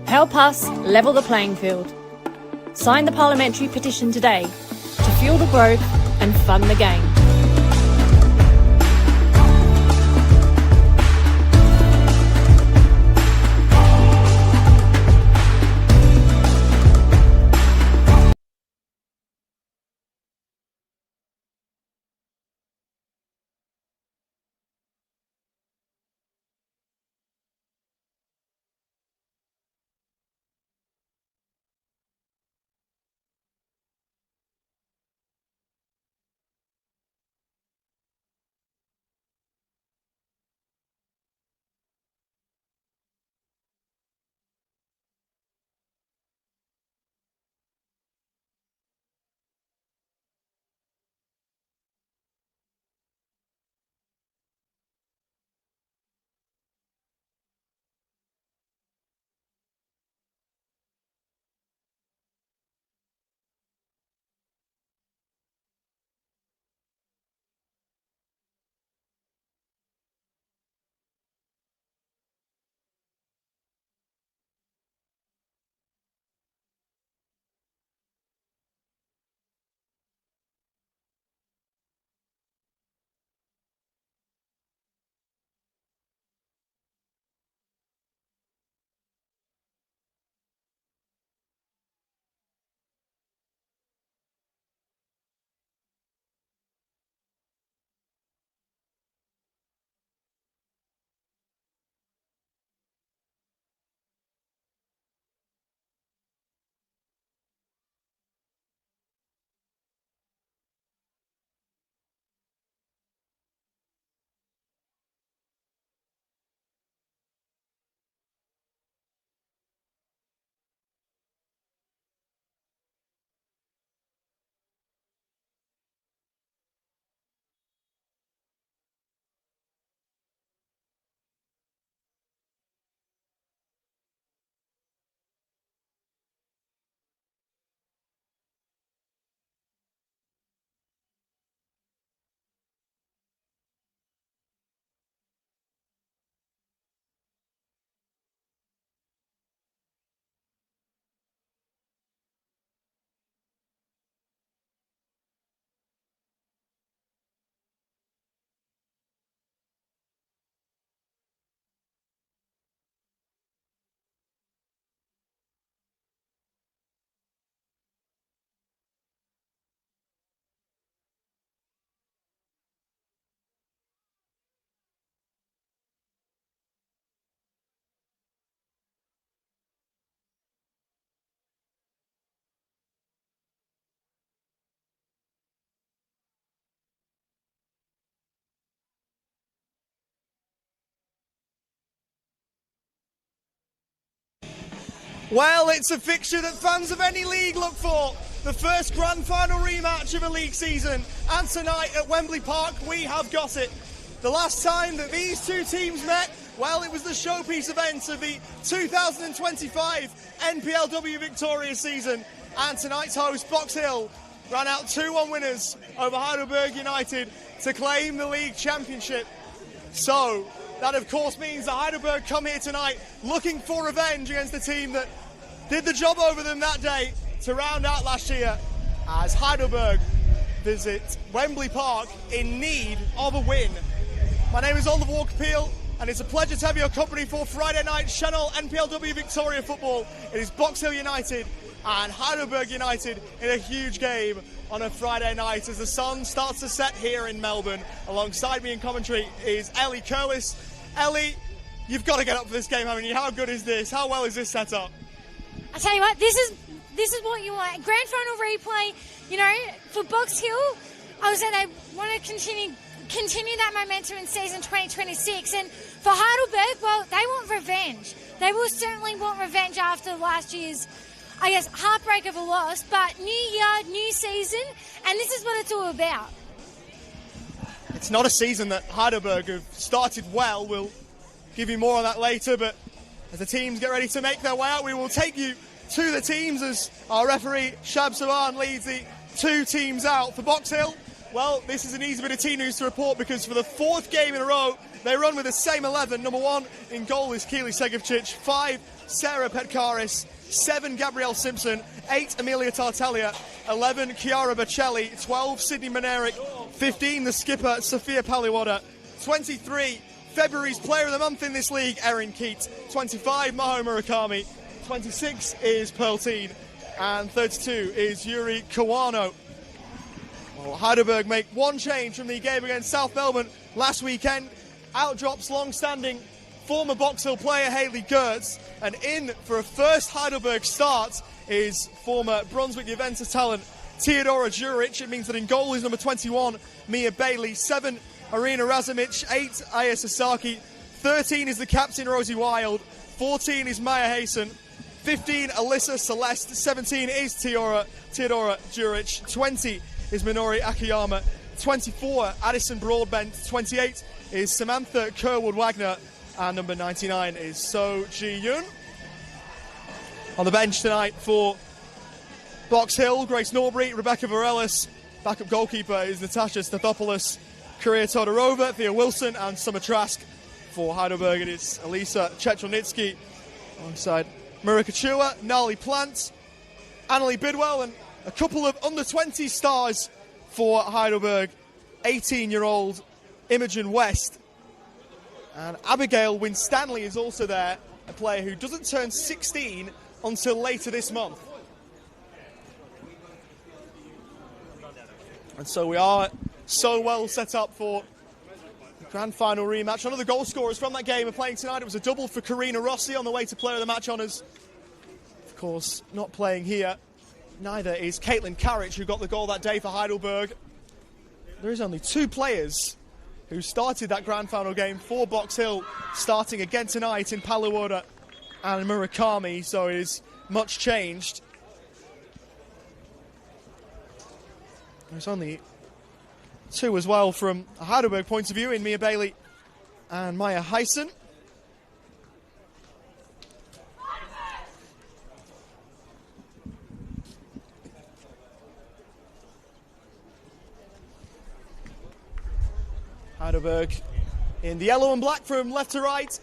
Help us level the playing field. Sign the parliamentary petition today to fuel the growth and fund the game. Well, it's a fixture that fans of any league look for. The first grand final rematch of a league season. And tonight at Wembley Park, we have got it. The last time that these two teams met, well, it was the showpiece event of the 2025 NPLW Victoria season. And tonight's host, Box Hill, ran out 2-1 winners over Heidelberg United to claim the league championship. So, that of course means that Heidelberg come here tonight looking for revenge against the team that did the job over them that day to round out last year, as Heidelberg visit Wembley Park in need of a win. My name is Oliver Walker-Peel, and it's a pleasure to have your company for Friday night Senol NPLW Victoria football. It is Box Hill United and Heidelberg United in a huge game on a Friday night as the sun starts to set here in Melbourne. Alongside me in commentary is Ellie Kerwis. Ellie, you've got to get up for this game, haven't you? How good is this? How well is this set up? I tell you what, this is what you want. Grand final replay, you know, for Box Hill, I would say they want to continue that momentum in season 2026. And for Heidelberg, well, they want revenge. They will certainly want revenge after last year's, I guess, heartbreak of a loss. But new year, new season, and this is what it's all about. It's not a season that Heidelberg have started well. We'll give you more on that later, but as the teams get ready to make their way out, we will take you to the teams as our referee, Shab Saban, leads the two teams out. For Box Hill, well, this is an easy bit of team news to report because for the fourth game in a row, they run with the same 11. Number one in goal is Keely Segevcic. 5 Sarah Petkaris, 7 Gabrielle Simpson, 8 Amelia Tartaglia, 11 Chiara Bocelli, 12 Sydney Monerick, 15 the skipper Sophia Paliwada, 23 February's player of the month in this league Erin Keat, 25 Maho Murakami, 26 is Pearl Teen, and 32 is Yuri Kawano. Well, Heidelberg make one change from the game against South Melbourne last weekend. Out drops long-standing former Box Hill player Hayley Gertz, and in for a first Heidelberg start is former Brunswick Juventus talent Teodora Juric. It means that in goal is number 21 Mia Bailey, 7 Arina Razumich, 8 Aya Sasaki, 13 is the captain Rosie Wild, 14 is Maya Hayson, 15 Alyssa Celeste, 17 is Teodora Juric, 20 is Minori Akiyama, 24 Addison Broadbent, 28 is Samantha Kerwood-Wagner, and number 99 is So Ji-Yoon. On the bench tonight for Box Hill, Grace Norbury, Rebecca Varelis. Backup goalkeeper is Natasha Stathopoulos, Korea Todorova, Thea Wilson, and Summer Trask. For Heidelberg, it is Elisa Chechelnitsky alongside Marika Chua, Nali Plant, Annalie Bidwell, and a couple of under-20 stars for Heidelberg. 18-year-old Imogen West. And Abigail Winstanley is also there, a player who doesn't turn 16 until later this month. And so we are so well set up for the grand final rematch. None of the goal scorers from that game are playing tonight. It was a double for Karina Rossi on the way to player of the match honours. Of course, not playing here. Neither is Caitlin Carrick, who got the goal that day for Heidelberg. There is only 2 players who started that grand final game for Box Hill, starting again tonight in Paliwada and Murakami, so it is much changed. There's only 2 as well from a Heidelberg point of view in Mia Bailey and Maya Hyson. Heidelberg in the yellow and black from left to right.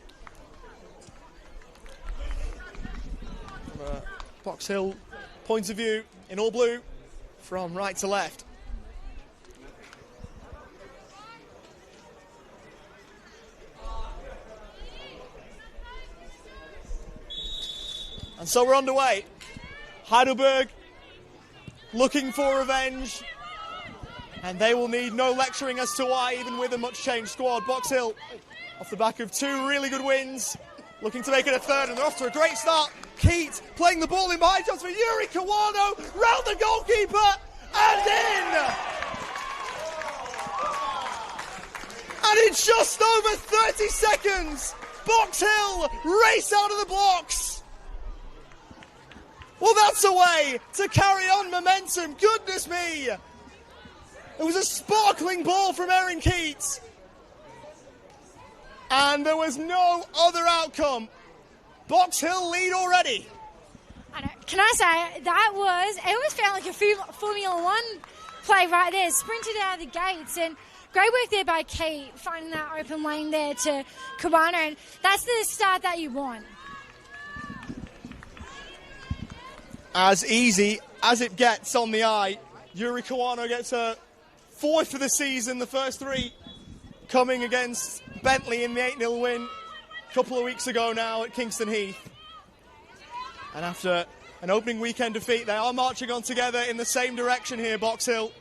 From a Box Hill point of view in all blue from right to left. And so we're underway. Heidelberg looking for revenge. And they will need no lecturing as to why, even with a much-changed squad. Box Hill, off the back of 2 really good wins, looking to make it a third, and they're off to a great start. Keat playing the ball in behind shots for Yuri Kawano, round the goalkeeper, and in! And in just over 30 seconds, Box Hill race out of the blocks. Well, that's a way to carry on momentum, goodness me! It was a sparkling ball from Erin Keats. And there was no other outcome. Box Hill lead already. I know. Can I say, it almost felt like a Formula One play right there. Sprinted out of the gates, and great work there by Keat, finding that open lane there to Kawano. And that's the start that you want. As easy as it gets on the eye, Yuri Kawano gets her 4th for the season, the first 3 coming against Bentley in the 8-0 win a couple of weeks ago now at Kingston Heath. And after an opening weekend defeat, they are marching on together in the same direction here, Box Hill.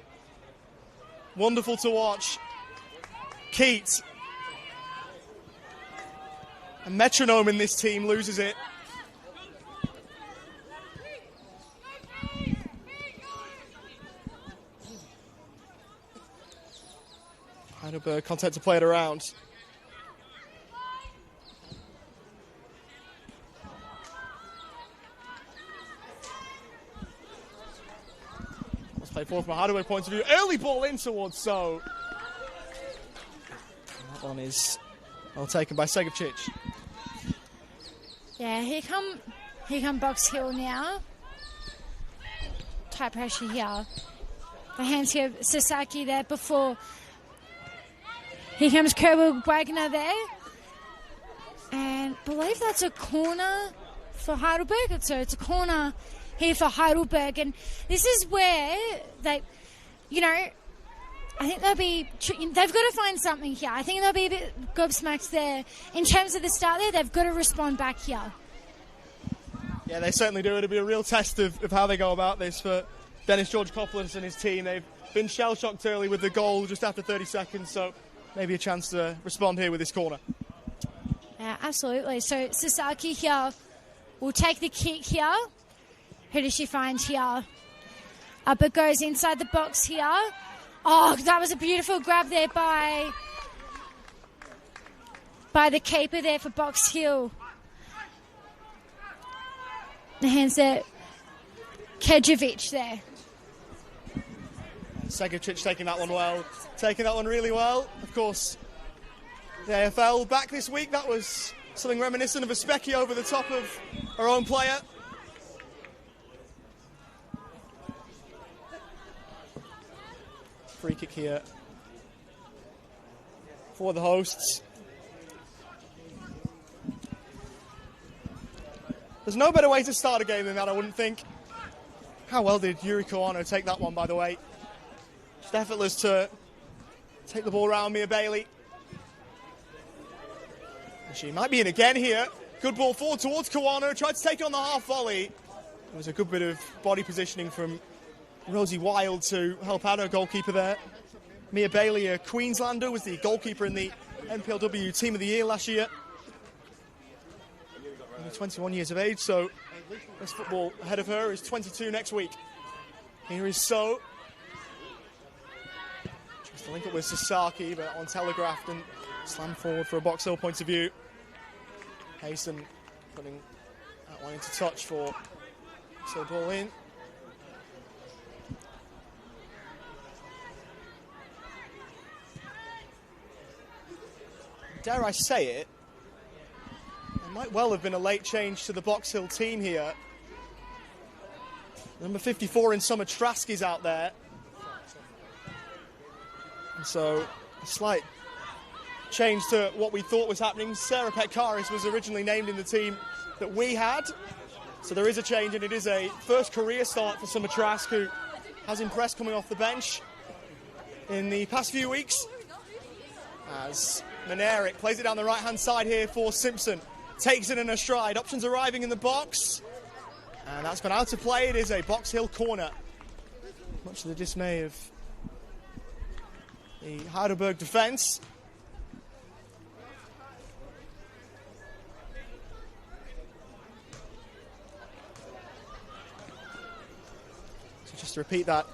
Wonderful to watch. Keat, a metronome in this team, loses it. Heidelberg content to play it around. Let's play forward from a Heidelberg point of view. Early ball in towards So. That one is well taken by Segevcic. Yeah, here come Box Hill now. Tight pressure here. The hands here, Sasaki there before. Here comes Kerwood Wagner there. And I believe that's a corner for Heidelberg. So it's a corner here for Heidelberg. And this is where they, I think they've got to find something here. I think they'll be a bit gobsmacked there. In terms of the start there, they've got to respond back here. Yeah, they certainly do. It'll be a real test of how they go about this for Dennis George-Kopoulos and his team. They've been shell-shocked early with the goal just after 30 seconds, so maybe a chance to respond here with this corner. Yeah, absolutely. So Sasaki here will take the kick here. Who does she find here? Up it goes inside the box here. Oh, that was a beautiful grab there by the keeper there for Box Hill. The hands there. Kedjovic there. Segovic taking that one well. Taking that one really well. Of course, the AFL back this week. That was something reminiscent of a specky over the top of our own player. Free kick here for the hosts. There's no better way to start a game than that, I wouldn't think. How well did Yuri Kawano take that one, by the way? Just effortless to take the ball around Mia Bailey. And she might be in again here. Good ball forward towards Kawano. Tried to take on the half volley. There was a good bit of body positioning from Rosie Wild to help out her goalkeeper there. Mia Bailey, a Queenslander, was the goalkeeper in the NPLW Team of the Year last year. Only 21 years of age, so best football ahead of her is 22 next week. Here is So. Tries to link up with Sasaki, but on telegraphed and slammed forward for a Box Hill point of view. Hayson putting that one into touch for So ball in. Dare I say it, there might well have been a late change to the Box Hill team here. Number 54 in Summer Trask is out there. And so a slight change to what we thought was happening. Sarah Petkaris was originally named in the team that we had. So there is a change, and it is a first career start for Summer Trask, who has impressed coming off the bench in the past few weeks. As Menerik plays it down the right-hand side here for Simpson. Takes it in a stride. Options arriving in the box. And that's gone out of play. It is a Box Hill corner. Much to the dismay of the Heidelberg defence. So just to repeat that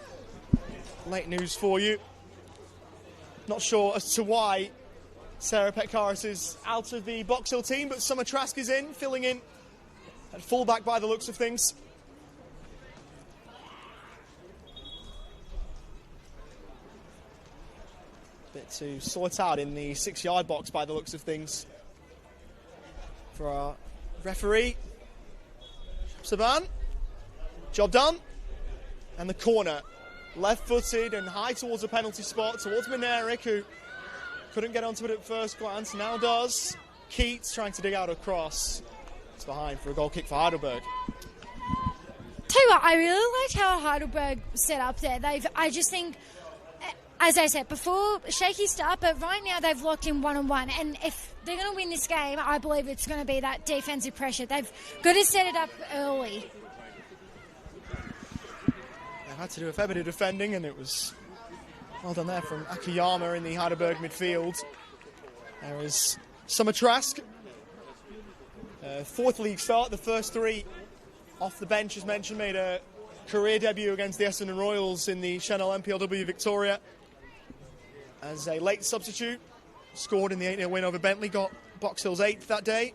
late news for you. Not sure as to why Sarah Petkaris is out of the Box Hill team, but Summer Trask is in, filling in at fullback by the looks of things. Bit to sort out in the 6-yard box by the looks of things for our referee. Saban, job done. And the corner, left-footed and high towards the penalty spot, towards Menerik, who couldn't get onto it at first glance, now does. Keats trying to dig out a cross. It's behind for a goal kick for Heidelberg. Tell you what, I really liked how Heidelberg set up there. I just think, as I said before, shaky start, but right now they've locked in 1-on-1. And if they're going to win this game, I believe it's going to be that defensive pressure. They've got to set it up early. They had to do a fair bit of defending, and it was well done there from Akiyama in the Heidelberg midfield. There is Summer Trask. Fourth league start, the first three off the bench, as mentioned, made a career debut against the Essendon Royals in the Senol NPLW Victoria as a late substitute. Scored in the 8-0 win over Bentley, got Box Hill's 8th that day.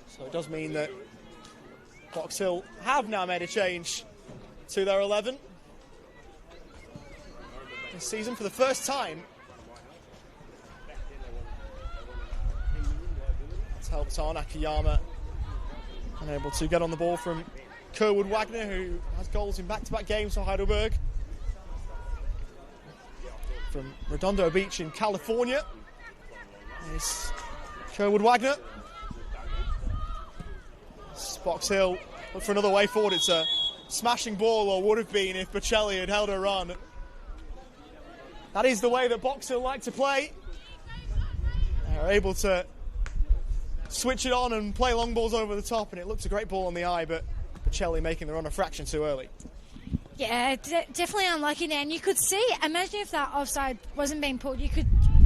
So it does mean that Box Hill have now made a change to their 11 this season for the first time. It's helped on Akiyama, unable to get on the ball from Kerwood Wagner, who has goals in back-to-back games for Heidelberg. From Redondo Beach in California. It's Sherwood Wagner. Box Hill look for another way forward. It's a smashing ball, or would have been if Bocelli had held her run. That is the way that Box Hill like to play. They're able to switch it on and play long balls over the top, and it looks a great ball on the eye, but Bocelli making the run a fraction too early. Yeah, definitely unlucky there. And you could see, imagine if that offside wasn't being pulled,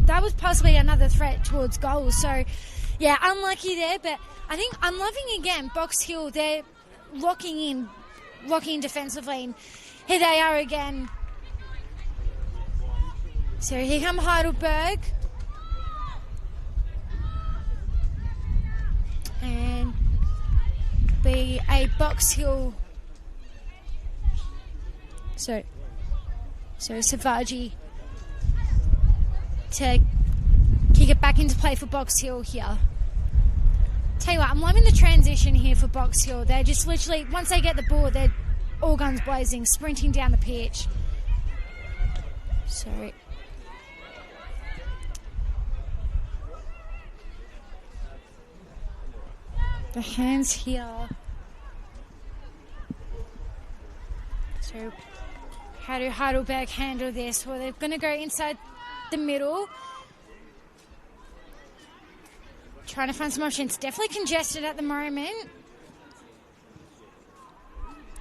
that was possibly another threat towards goals. So, yeah, unlucky there, but I think I'm loving again Box Hill. They're locking in defensively. And here they are again. So here come Heidelberg. And be a Box Hill. So Savaji to kick it back into play for Box Hill here. Tell you what, I'm loving the transition here for Box Hill. They're just literally, once they get the ball, they're all guns blazing, sprinting down the pitch. So the hands here. So how do Heidelberg handle this? Well, they're going to go inside the middle. Trying to find some options. Definitely congested at the moment.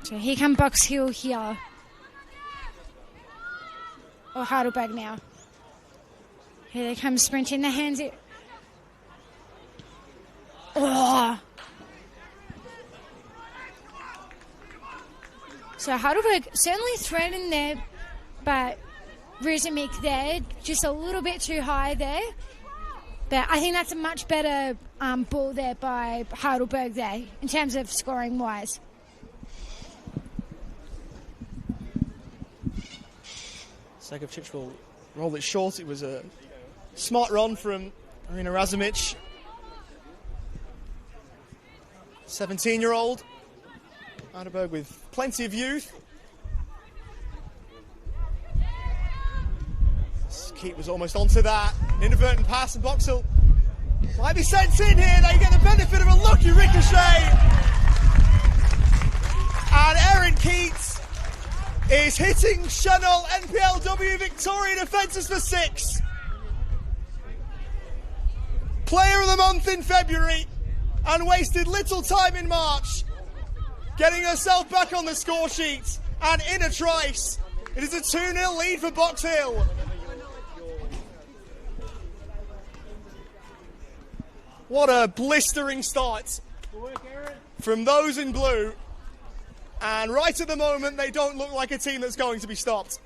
So here come Box Hill here. Or Heidelberg now. Here they come sprinting. The hands it. Oh. So Heidelberg certainly threatened there, but Ruzimic there, just a little bit too high there. But I think that's a much better ball there by Heidelberg there, in terms of scoring-wise. Segovcic will roll it short. It was a smart run from Arina Razumich. 17-year-old. Heidelberg with plenty of youth. Keep was almost onto that. An inadvertent pass, and Box Hill might be sent in here. They get the benefit of a lucky ricochet. And Erin Keats is hitting Senol NPLW Victorian offences for 6. Player of the month in February, and wasted little time in March, getting herself back on the score sheet. And in a trice, it is a 2-0 lead for Box Hill. What a blistering start from those in blue. And right at the moment, they don't look like a team that's going to be stopped.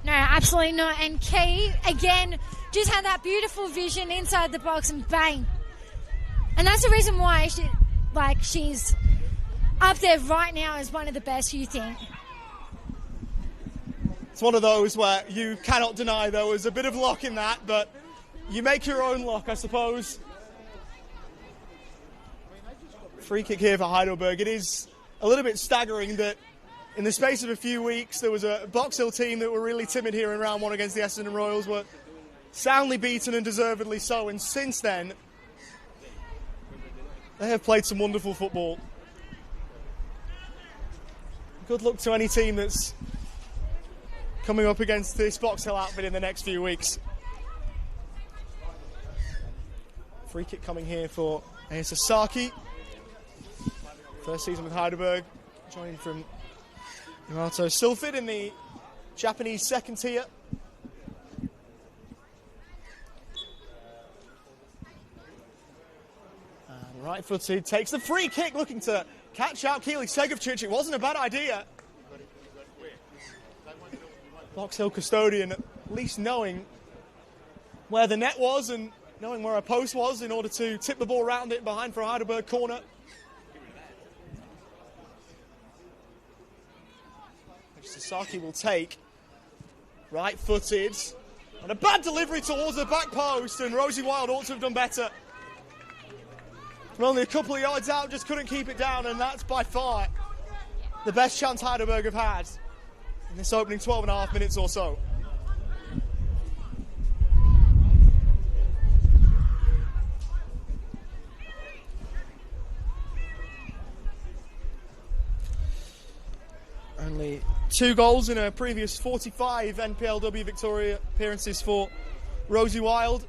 No, absolutely not. And Key, again, just had that beautiful vision inside the box, and bang. And that's the reason why she's up there right now as one of the best, you think. It's one of those where you cannot deny there was a bit of luck in that, but you make your own luck, I suppose. Free kick here for Heidelberg. It is a little bit staggering that in the space of a few weeks there was a Box Hill team that were really timid here in round 1 against the Essendon Royals, were soundly beaten and deservedly so, and since then they have played some wonderful football. Good luck to any team that's coming up against this Box Hill outfit in the next few weeks. Free kick coming here for Sasaki. First season with Heidelberg, joining from Yamato Sulfid in the Japanese second tier. And right-footed, takes the free kick, looking to catch out Keely Segovcic. It wasn't a bad idea. Box Hill custodian at least knowing where the net was and knowing where a post was in order to tip the ball around it behind for a Heidelberg corner. Which Sasaki will take. Right-footed. And a bad delivery towards the back post, and Rosie Wild ought to have done better. From only a couple of yards out, just couldn't keep it down, and that's by far the best chance Heidelberg have had in this opening 12 and a half minutes or so. Only 2 goals in her previous 45 NPLW Victoria appearances for Rosie Wild.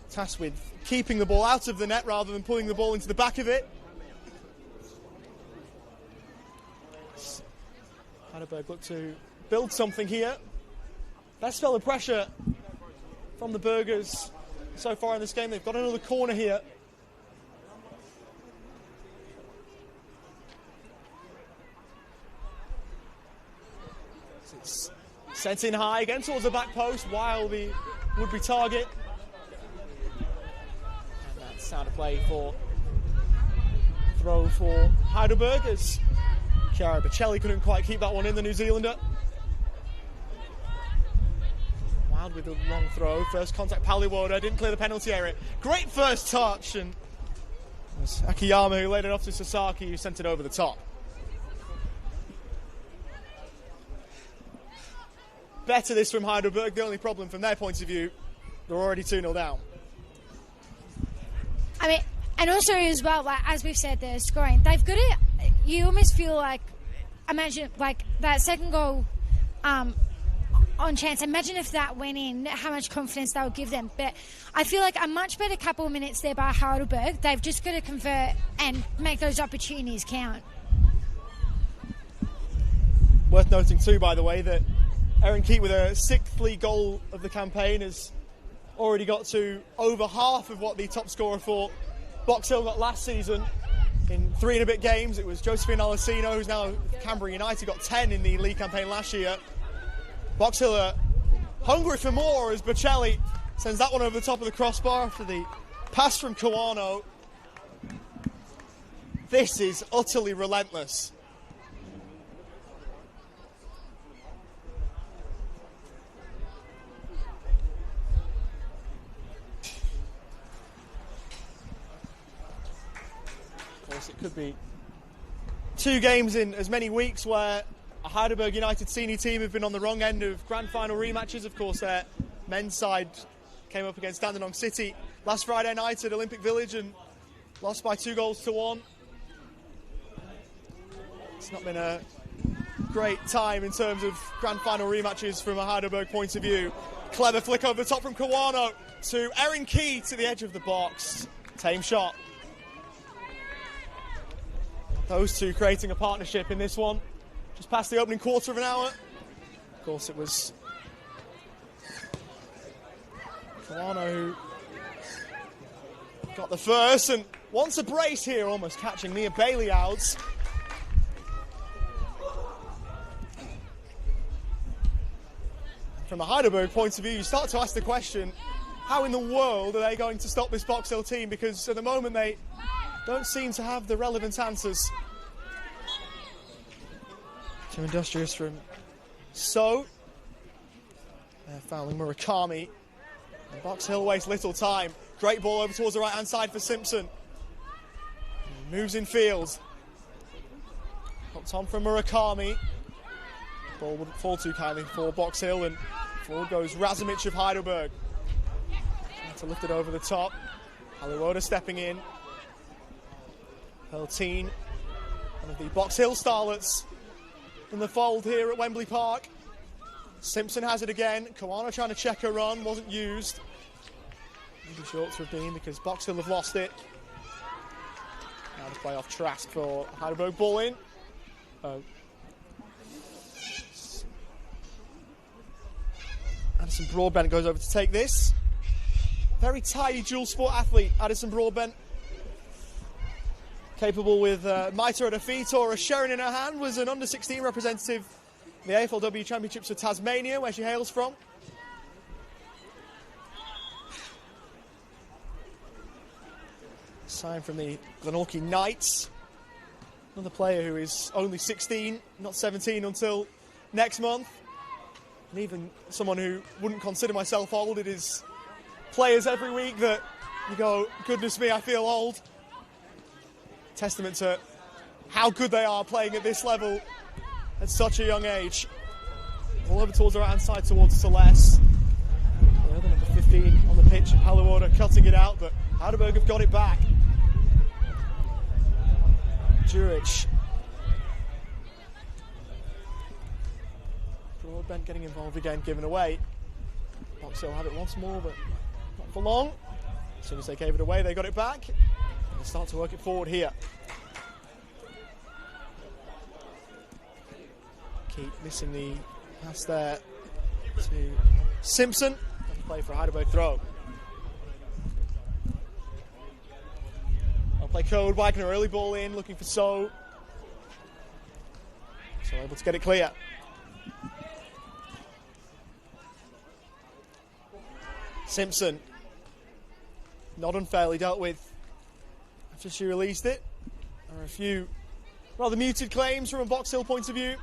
Tasked with keeping the ball out of the net rather than pulling the ball into the back of it. Heidelberg look to build something here. Best spell of pressure from the Burgers so far in this game. They've got another corner here. It's sent in high again towards the back post, while the would-be target. And that's out of play for throw for Heidelberg, as Chiara Bocelli couldn't quite keep that one in, the New Zealander. Wild with a long throw. First contact, Paliwoda didn't clear the penalty area. Great first touch, and it was Akiyama who laid it off to Sasaki, who sent it over the top. Better this from Heidelberg. The only problem from their point of view, they're already 2-0 down. I mean, and also as well, like, as we've said, they're scoring. They've got it. You almost feel like, imagine like that second goal on chance. Imagine if that went in, how much confidence that would give them. But I feel like a much better couple of minutes there by Heidelberg. They've just got to convert and make those opportunities count. Worth noting too, by the way, that Erin Keat, with her 6th league goal of the campaign, has already got to over half of what the top scorer for Box Hill got last season. In 3 and a bit games, it was Josephine Alessino, who's now Canberra United, got 10 in the league campaign last year. Box Hill are hungry for more, as Bocelli sends that one over the top of the crossbar after the pass from Kawano. This is utterly relentless. Of course, it could be 2 games in as many weeks where a Heidelberg United senior team have been on the wrong end of grand final rematches. Of course, their men's side came up against Dandenong City last Friday night at Olympic Village and lost by 2-1. It's not been a great time in terms of grand final rematches from a Heidelberg point of view. Clever flick over the top from Kawano to Erin Keat to the edge of the box. Tame shot. Those two creating a partnership in this one. Just past the opening quarter of an hour. Of course, it was Kawano who got the first and wants a brace here, almost catching Mia Bailey out. From a Heidelberg point of view, you start to ask the question, how in the world are they going to stop this Box Hill team? Because at the moment they don't seem to have the relevant answers. Too industrious from So. They're fouling Murakami. And Box Hill wastes little time. Great ball over towards the right-hand side for Simpson. He moves in field. Hooked on from Murakami. Ball wouldn't fall too kindly for Box Hill, and forward goes Razumich of Heidelberg. Trying to lift it over the top. Paliwoda stepping in. Peltine, one of the Box Hill starlets in the fold here at Wembley Park. Simpson has it again. Kawano trying to check her run, wasn't used. Maybe short to have been because Box Hill have lost it. Now the play off Trask for Heidelberg, ball in. Addison Broadbent goes over to take this. Very tidy dual sport athlete, Addison Broadbent. Capable with mitre at her feet or a Sharon in her hand, was an under-16 representative in the AFLW Championships of Tasmania, where she hails from. Sign from the Glenorchy Knights. Another player who is only 16, not 17 until next month. And even someone who wouldn't consider myself old, it is players every week that you go, goodness me, I feel old. Testament to how good they are playing at this level at such a young age. All over towards the right-hand side towards Celeste. The other number 15 15 on the pitch and Paluoda cutting it out, but Heidelberg have got it back. Juric. Broadbent getting involved again, given away. Box Hill have it once more, but not for long. As soon as they gave it away, they got it back. And they start to work it forward here. Keep missing the pass there to Simpson. Play for a Heidelberg throw. I'll play Code Wagner, early ball in, looking for So able to get it clear. Simpson, not unfairly dealt with after she released it. There are a few rather muted claims from a Box Hill point of view.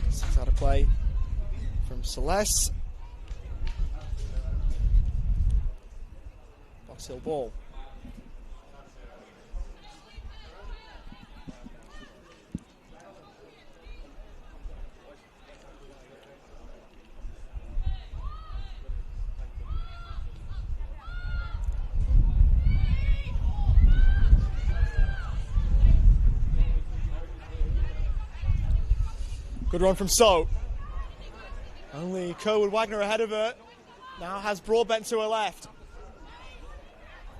Sets out a play from Celeste. Box Hill ball. Good run from So. Only Kerwood Wagner ahead of her. Now has Broadbent to her left.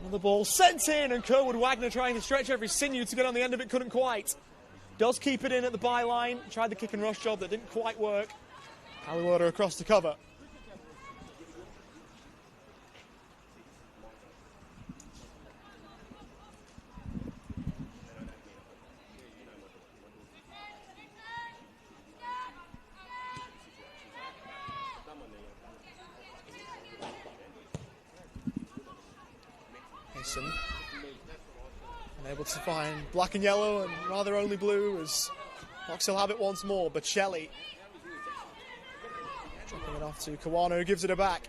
Another ball sent in, and Kerwood Wagner trying to stretch every sinew to get on the end of it, couldn't quite. Does keep it in at the byline. Tried the kick and rush job that didn't quite work. Paluoda across the cover. Unable to find black and yellow and rather only blue as Box Hill have it once more. Bocelli dropping it off to Kawano, who gives it a back.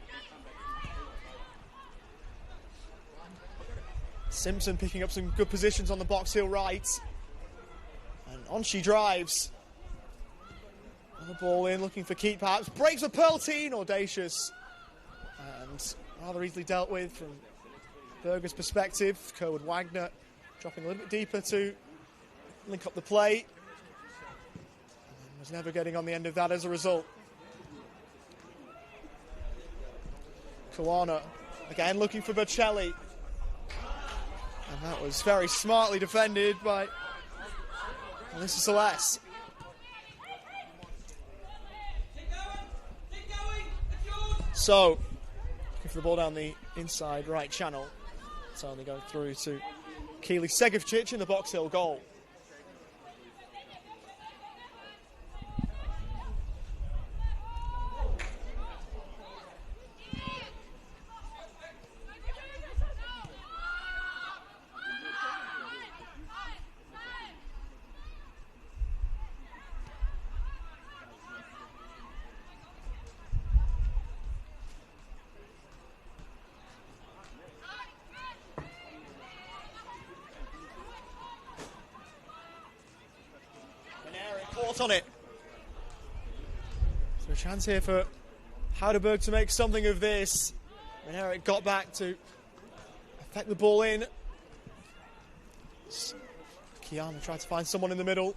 Simpson picking up some good positions on the Box Hill right. And on she drives. Another ball in, looking for Keat perhaps. Breaks a Pearlteen, audacious. And rather easily dealt with from Berger's perspective. Kerwood Wagner dropping a little bit deeper to link up the play. And was never getting on the end of that as a result. Kawana again looking for Bocelli. And that was very smartly defended by Alyssa Celeste. So, looking for the ball down the inside right channel. It's only going through to Keely Segevcic in the Box Hill goal. Caught on it. So a chance here for Heidelberg to make something of this. And Eric got back to affect the ball in. Kiana tried to find someone in the middle.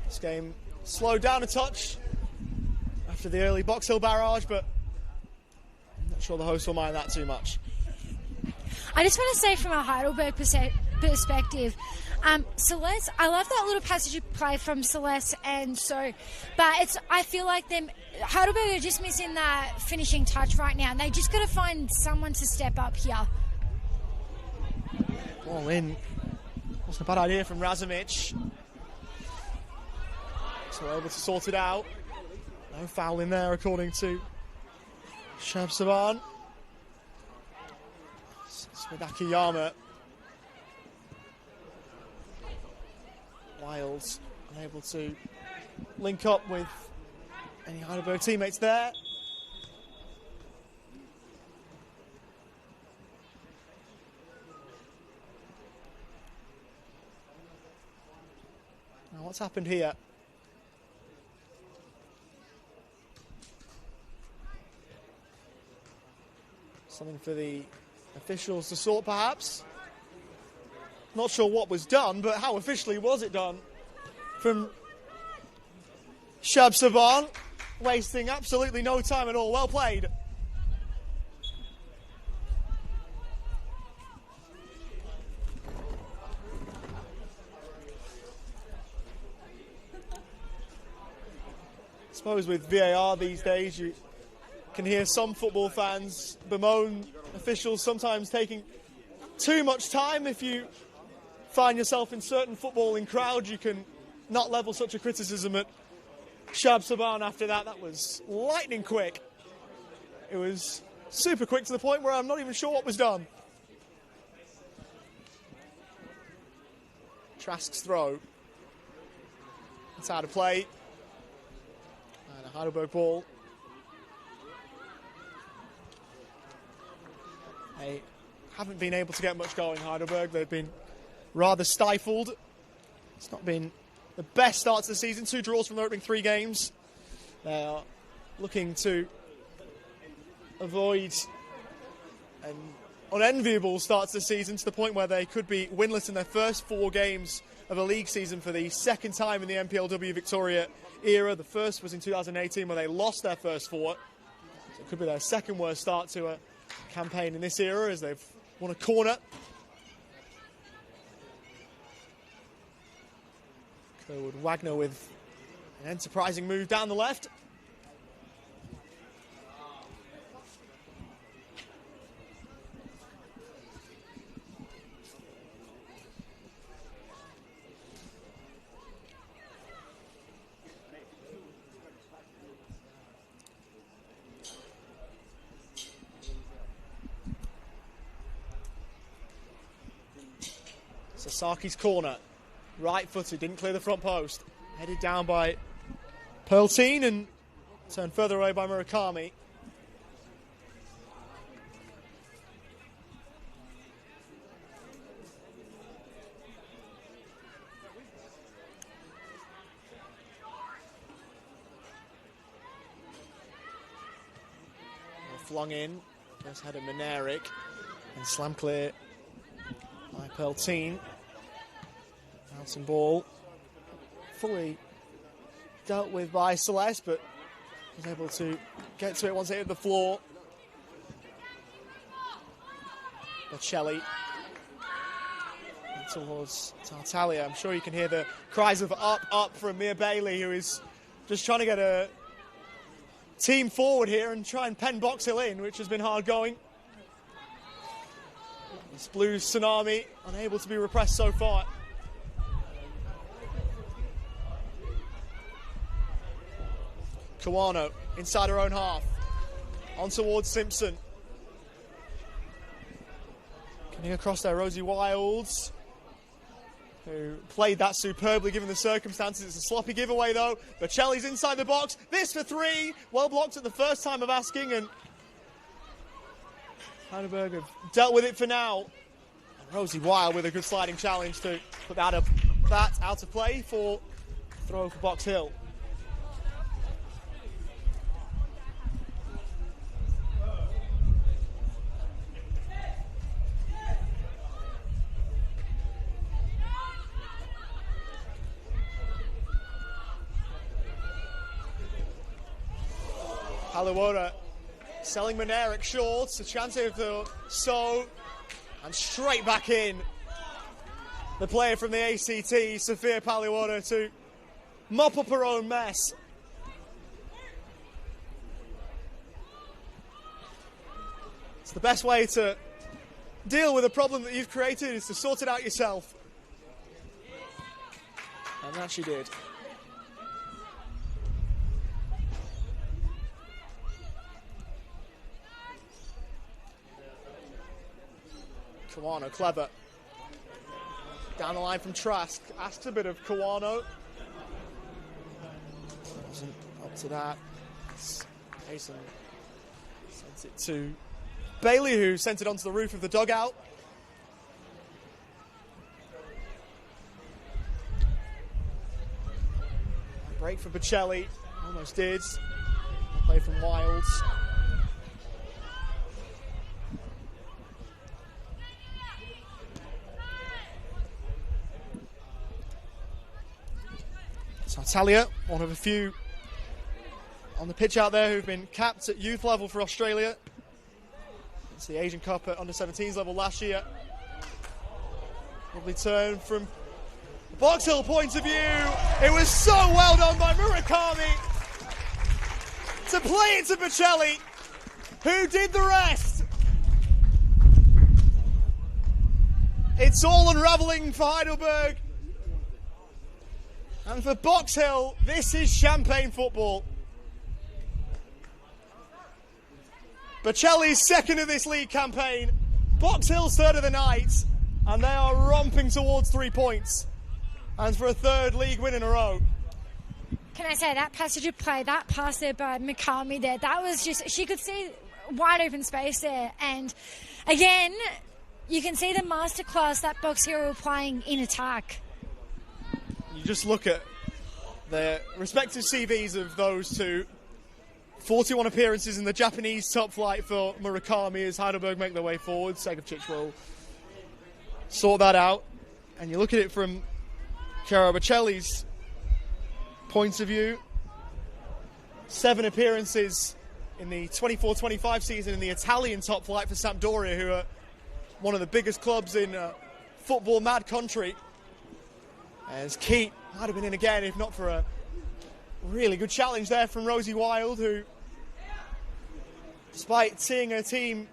This game slowed down a touch after the early Box Hill barrage, but sure the hosts will mind that too much. I just want to say from a Heidelberg perspective, Celeste, I love that little passage of play from Celeste and So, but I feel like Heidelberg are just missing that finishing touch right now, and they just got to find someone to step up here. Ball in. Wasn't a bad idea from Razumich. So able to sort it out. No foul in there according to Shabsaban. Smith-Akiyama. Wilds unable to link up with any Heidelberg teammates there. Now what's happened here? Something for the officials to sort, perhaps. Not sure what was done, but how officially was it done? From Shabsaban, wasting absolutely no time at all. Well played. I suppose with VAR these days, you can hear some football fans bemoan officials sometimes taking too much time. If you find yourself in certain footballing crowds, you can not level such a criticism at Shabsaban after that. That was lightning quick. It was super quick to the point where I'm not even sure what was done. Trask's throw. It's out of play. And a Heidelberg ball. They haven't been able to get much going, Heidelberg. They've been rather stifled. It's not been the best start to the season. 2 draws from their opening 3 games. They are looking to avoid an unenviable start to the season, to the point where they could be winless in their first 4 games of a league season for the second time in the NPLW Victoria era. The first was in 2018 when they lost their first 4. So it could be their second worst start to a campaign in this era, as they've won a corner. Kerwood Wagner with an enterprising move down the left. Sasaki's corner, right-footed, didn't clear the front post. Headed down by Pearlteen and turned further away by Murakami. Flung in, first head of Menarik, and slam clear by Pearlteen. Bouncing ball, fully dealt with by Celeste, but was able to get to it once it hit the floor. Bocelli towards Tartaglia. I'm sure you can hear the cries of up, up from Mia Bailey, who is just trying to get a team forward here and try and pen Box Hill in, which has been hard going. This Blues tsunami unable to be repressed so far. Kawano inside her own half. On towards Simpson. Coming across there, Rosie Wilds, who played that superbly given the circumstances. It's a sloppy giveaway though. Bocelli's inside the box. This for 3. Well blocked at the first time of asking, and Heidelberg have dealt with it for now. And Rosie Wild with a good sliding challenge to put that out of play for throw for Box Hill. Haliwoda selling Menarik short, a chance of the so, and straight back in. The player from the ACT, Sophia Paliwoda, to mop up her own mess. It's the best way to deal with a problem that you've created, is to sort it out yourself. And that she did. Kawano, clever. Down the line from Trask. Asks a bit of Kawano. Wasn't up to that. Mason sends it to Bailey, who sent it onto the roof of the dugout. Break for Bocelli. Almost did. Play from Wilds. Talia, one of a few on the pitch out there who've been capped at youth level for Australia. It's the Asian Cup at under-17s level last year. Lovely turn from the Box Hill point of view. It was so well done by Murakami to play it to Bocelli, who did the rest. It's all unravelling for Heidelberg. And for Box Hill, this is champagne football. Bocelli's second of this league campaign, Box Hill's third of the night, and they are romping towards 3 points. And for a third league win in a row. Can I say that passage of play, that pass there by Mikami there, that was just, she could see wide open space there. And again, you can see the masterclass that Box Hill were playing in attack. You just look at the respective CVs of those two. 41 appearances in the Japanese top flight for Murakami as Heidelberg make their way forward. Segovcic will sort that out. And you look at it from Chiara Bocelli's point of view. 7 appearances in the 24-25 season in the Italian top flight for Sampdoria, who are one of the biggest clubs in football mad country. As Keat might have been in again if not for a really good challenge there from Rosie Wild, who, despite seeing her team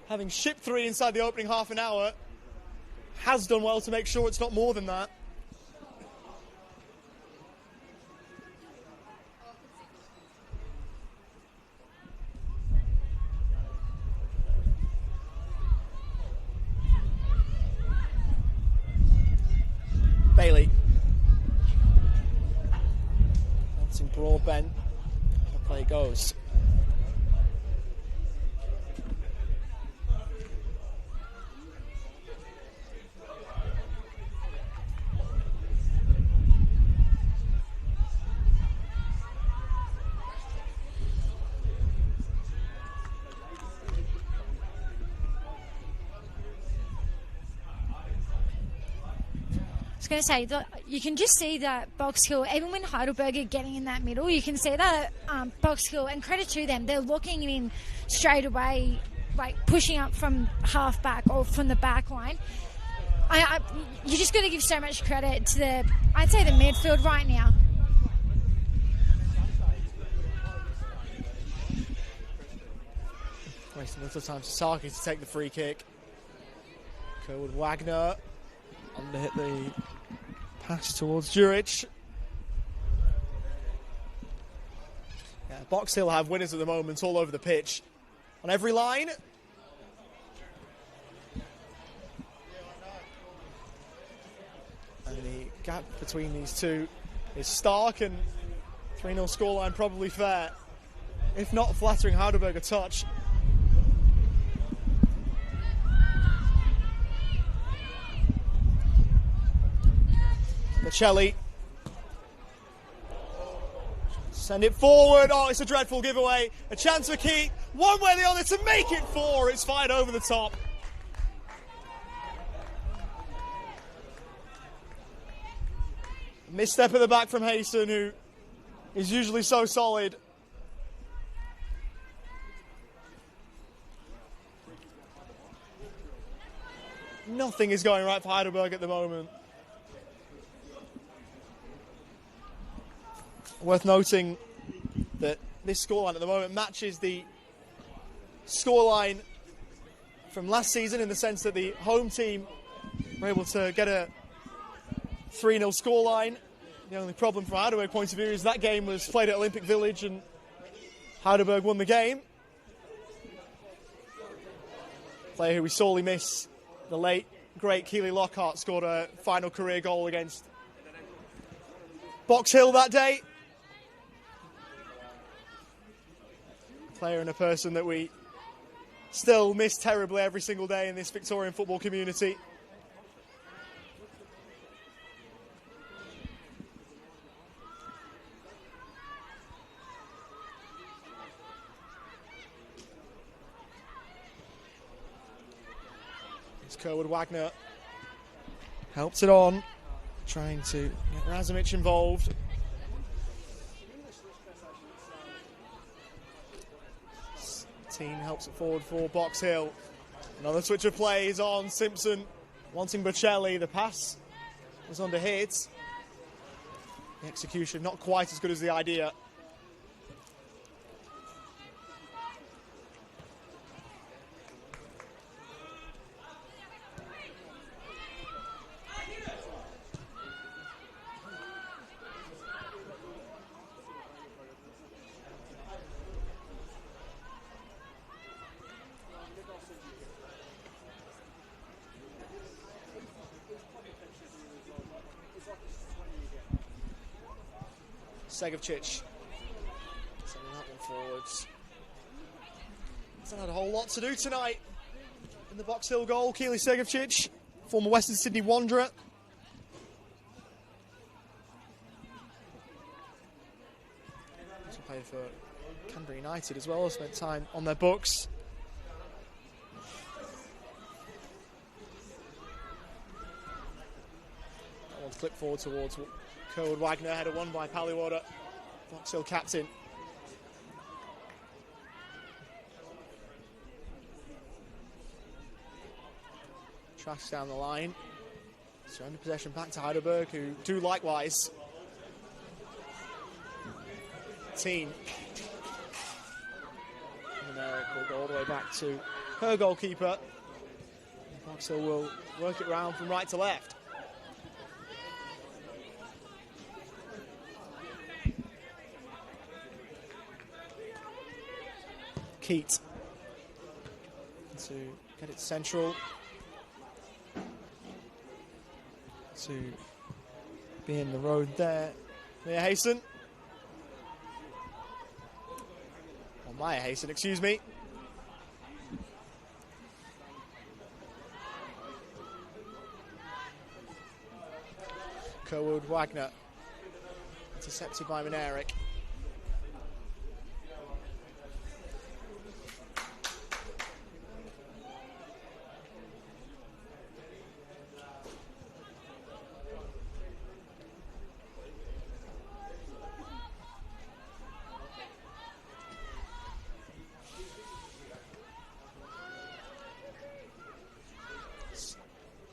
having shipped 3 inside the opening half an hour, has done well to make sure it's not more than that. Bailey. Bouncing Broadbent. The play goes. I was going to say, you can just see that Box Hill, even when Heidelberg are getting in that middle, you can see that Box Hill, and credit to them, they're locking it in straight away, like pushing up from half back or from the back line. You just got to give so much credit to I'd say the midfield right now. Wasting a little time for Saki to take the free kick. Go with Wagner. Underhit the pass towards Juric. Yeah, Box Hill have winners at the moment all over the pitch. On every line. And the gap between these two is stark, and 3-0 scoreline probably fair. If not flattering Heidelberg a touch. Bocelli. Send it forward. Oh, it's a dreadful giveaway. A chance for Keat. One way or the other to make it 4. It's fired over the top. Misstep at the back from Hayson, who is usually so solid. Nothing is going right for Heidelberg at the moment. Worth noting that this scoreline at the moment matches the scoreline from last season, in the sense that the home team were able to get a 3-0 scoreline. The only problem from Heidelberg point of view is that game was played at Olympic Village and Heidelberg won the game. Player who we sorely miss The late, great Keely Lockhart scored a final career goal against Box Hill that day. A player and a person that we still miss terribly every single day in this Victorian football community. Kerwood Wagner helps it on, trying to get Razumich involved. Team helps it forward for Box Hill. Another switch of play is on Simpson, wanting Bocelli. The pass was under hit. The execution not quite as good as the idea. Segovcic sending that one forwards. Hasn't had a whole lot to do tonight in the Box Hill goal. Keely Segovcic, former Western Sydney Wanderer. Also played for Canberra United as well, spent time on their books. That one's flipped forward towards Kerwood Wagner, header won by Pallywater, Box Hill captain. Trash down the line. Surrender possession back to Heidelberg, who do likewise. Team. And Eric will go all the way back to her goalkeeper. Box Hill will work it round from right to left. Keat to get it central, to be in the road there. Mia Hayson. Or Maya Hayson, excuse me. Kerwood Wagner. Intercepted by Maneric.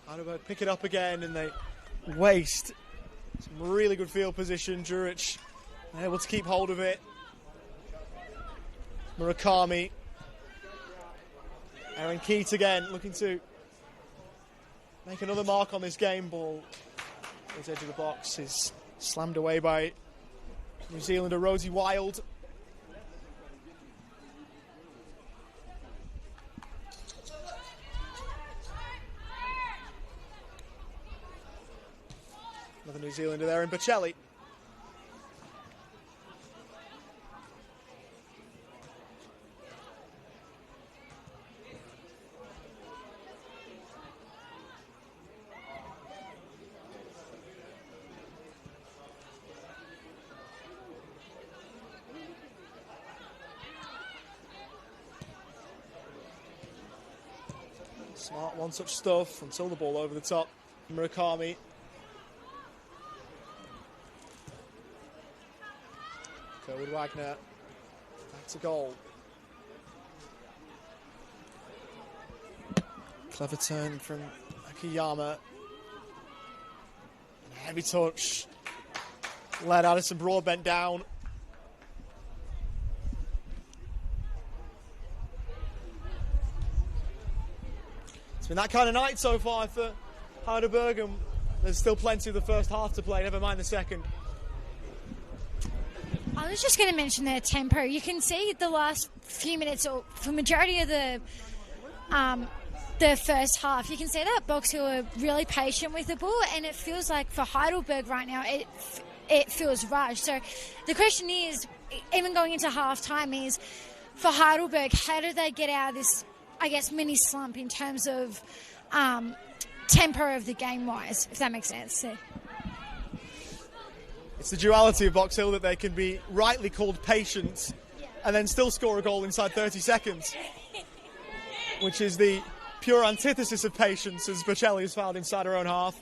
Heidelberg pick it up again and they waste some really good field position. Juric able to keep hold of it. Murakami. Aaron Keat again looking to make another mark on this game. Ball towards the edge of the box is slammed away by New Zealander Rosie Wild. Another New Zealander there in Bocelli. Smart one-touch stuff until the ball over the top. Murakami. Kerwood Wagner back to goal. Clever turn from Akiyama. And a heavy touch. Let Addison Broadbent down. It's been that kind of night so far for Heidelberg, and there's still plenty of the first half to play, never mind the second. I was just going to mention their tempo. You can see the last few minutes, or for majority of the the first half. You can see that Box Hill are really patient with the ball, and it feels like for Heidelberg right now, it feels rushed. So the question is, even going into half-time, is for Heidelberg, how do they get out of this, I guess, mini slump in terms of tempo of the game-wise, if that makes sense? So. It's the duality of Box Hill that they can be rightly called patient and then still score a goal inside 30 seconds, which is the pure antithesis of patience, as Bocelli has fouled inside her own half.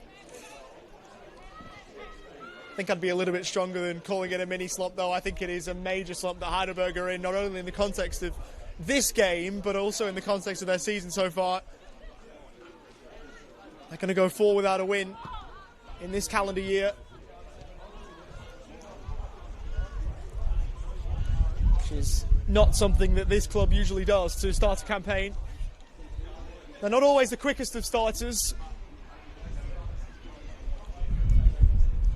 I think I'd be a little bit stronger than calling it a mini slump, though. I think it is a major slump that Heidelberg are in, not only in the context of this game, but also in the context of their season so far. They're going to go 4 without a win in this calendar year, which is not something that this club usually does to start a campaign. They're not always the quickest of starters.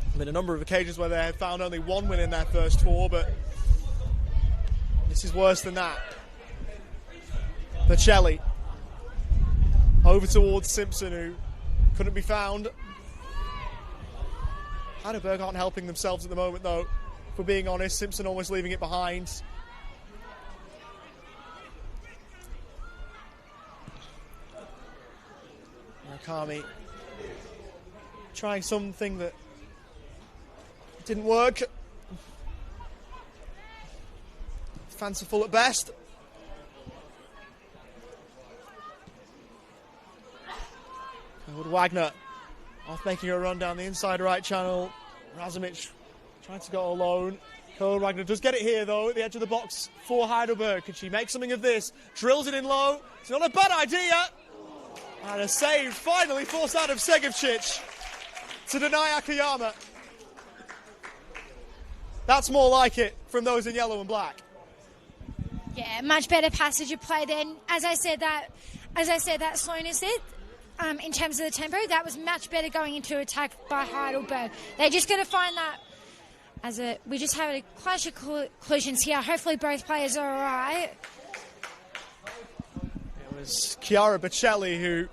There's been a number of occasions where they have found only 1 win in their first 4, but this is worse than that. Bocelli over towards Simpson, who couldn't be found. Heidelberg aren't helping themselves at the moment, though, if we're being honest. Simpson almost leaving it behind. Murakami trying something that didn't work. Fanciful at best. Wagner off making a run down the inside right channel. Razumich trying to go alone. Wagner does get it here, though, at the edge of the box for Heidelberg. Can she make something of this? Drills it in low. It's not a bad idea. And a save finally forced out of Segevcic to deny Akiyama. That's more like it from those in yellow and black. Yeah, much better passage of play then. As I said, that slowness there, in terms of the tempo, that was much better going into attack by Heidelberg. They just got to find that. We just have a clash of collisions here. Hopefully both players are all right. It was Chiara Bocelli who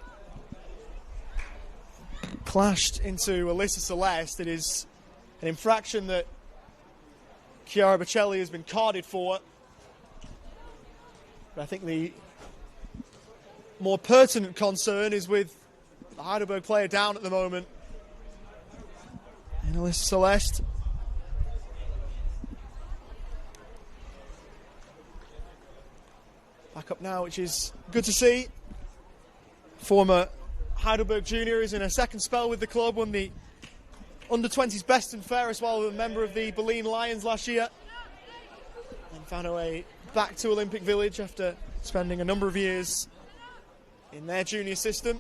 clashed into Alyssa Celeste. It is an infraction that Chiara Bocelli has been carded for. But I think the more pertinent concern is with the Heidelberg player down at the moment. And Alyssa Celeste. Back up now, which is good to see. Former Heidelberg junior is in a second spell with the club, won the under-20s best and fairest while a member of the Berlin Lions last year. And found her way back to Olympic Village after spending a number of years in their junior system.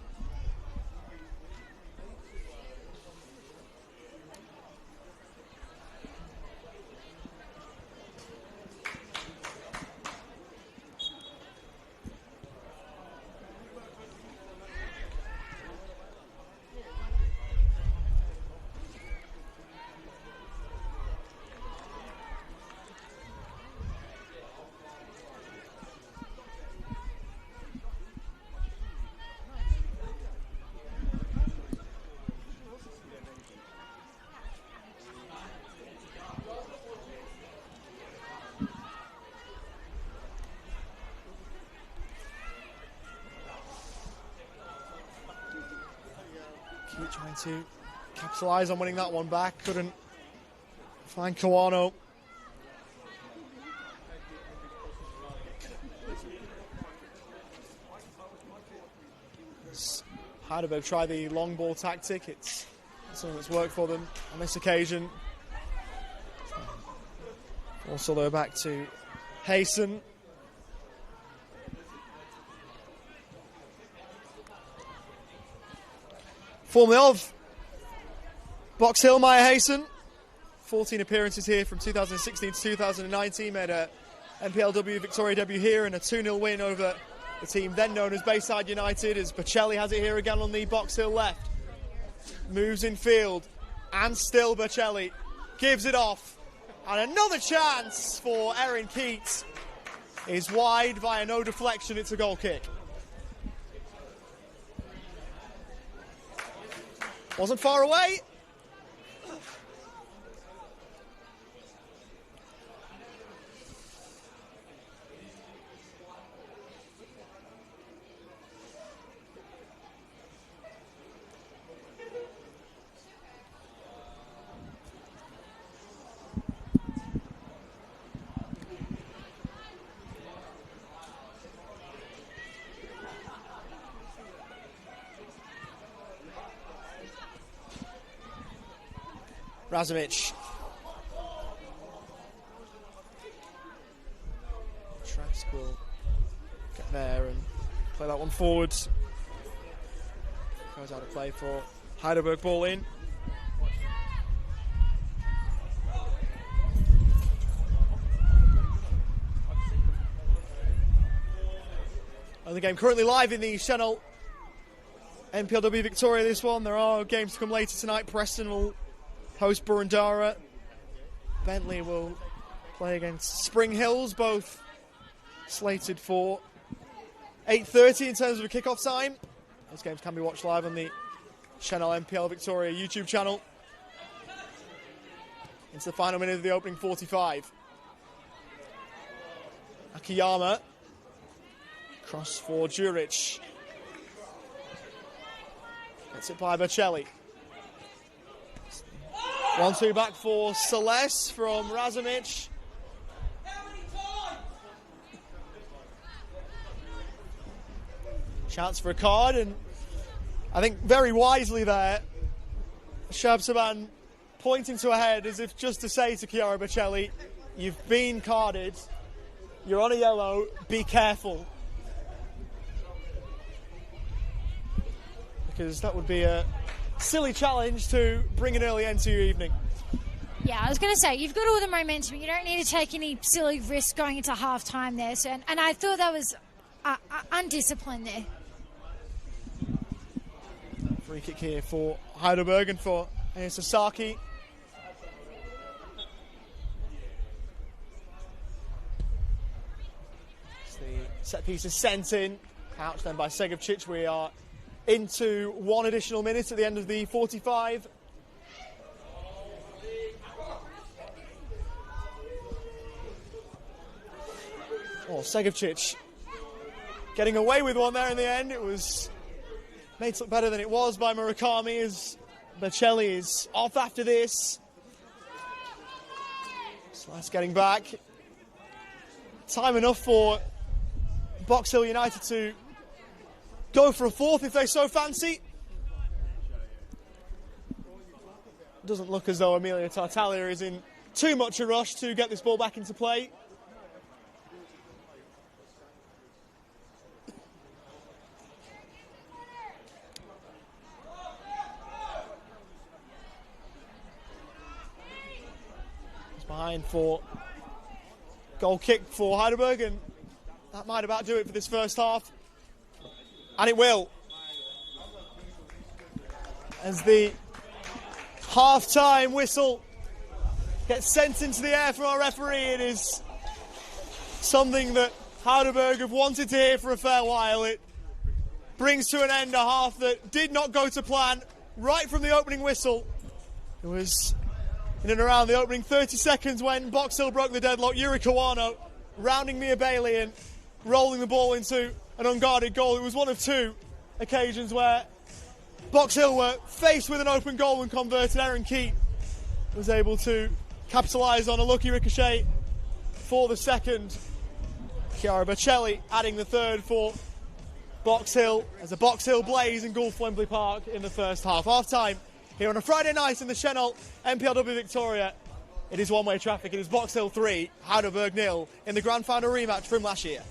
Trying to capitalise on winning that one back. Couldn't find Kawano. Heidelberg try the long ball tactic. It's something that's worked for them on this occasion. Also, they're back to Hayson. Formerly of Box Hill, Maya Hayson. 14 appearances here from 2016 to 2019. Made a NPLW Victoria debut here and a 2-0 win over the team then known as Bayside United, as Bocelli has it here again on the Box Hill left. Moves in field, and still Bocelli gives it off. And another chance for Erin Keats is wide via no deflection. It's a goal kick. Wasn't far away. Razovic. Trask will get there and play that one forward. Goes out of play for Heidelberg, ball in. The game currently live in the Senol NPLW Victoria, this one. There are games to come later tonight. Preston will host Burundara. Bentley will play against Spring Hills, both slated for 8:30 in terms of a kickoff time. Those games can be watched live on the Senol NPL Victoria YouTube channel. Into the final minute of the opening 45. Akiyama. Cross for Juric. Gets it by Bocelli. 1-2 back for Celeste from Razovic. Chance for a card, and I think very wisely there, Shabsaban pointing to a head as if just to say to Chiara Bocelli, you've been carded, you're on a yellow, be careful. Because that would be a silly challenge to bring an early end to your evening. Yeah, I was going to say, you've got all the momentum. You don't need to take any silly risks going into half-time there. So, and I thought that was undisciplined there. Free kick here for Heidelberg and for Sasaki. The set piece is sent in. Couch then by Segevcic. We are into one additional minute at the end of the 45. Oh, Segevcic getting away with one there in the end. It was made to look better than it was by Murakami as Bocelli is off after this. Slice getting back. Time enough for Box Hill United to go for a fourth if they so fancy. Doesn't look as though Emilia Tartaglia is in too much a rush to get this ball back into play. It's behind for goal kick for Heidelberg, and that might about do it for this first half. And it will. As the half-time whistle gets sent into the air from our referee, it is something that Heidelberg have wanted to hear for a fair while. It brings to an end a half that did not go to plan right from the opening whistle. It was in and around the opening 30 seconds when Box Hill broke the deadlock. Yuri Kawano rounding Mia Bailey and rolling the ball into an unguarded goal. It was one of two occasions where Box Hill were faced with an open goal and converted. Aaron Keat was able to capitalise on a lucky ricochet for the second. Chiara Bocelli adding the third for Box Hill as a Box Hill blaze engulfed Wembley Park in the first half. Half-time here on a Friday night in the Senol NPLW Victoria. It is one-way traffic. It is Box Hill 3, Heidelberg 0 in the grand final rematch from last year.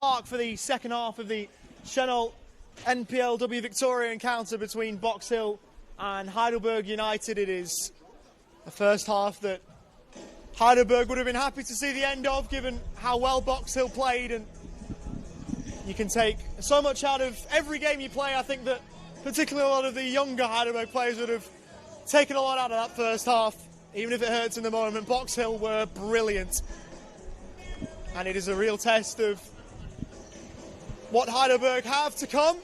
Park for the second half of the Senol NPLW Victoria encounter between Box Hill and Heidelberg United. It is the first half that Heidelberg would have been happy to see the end of, given how well Box Hill played, and you can take so much out of every game you play. I think that particularly a lot of the younger Heidelberg players would have taken a lot out of that first half, even if it hurts in the moment. Box Hill were brilliant, and it is a real test of what Heidelberg have to come.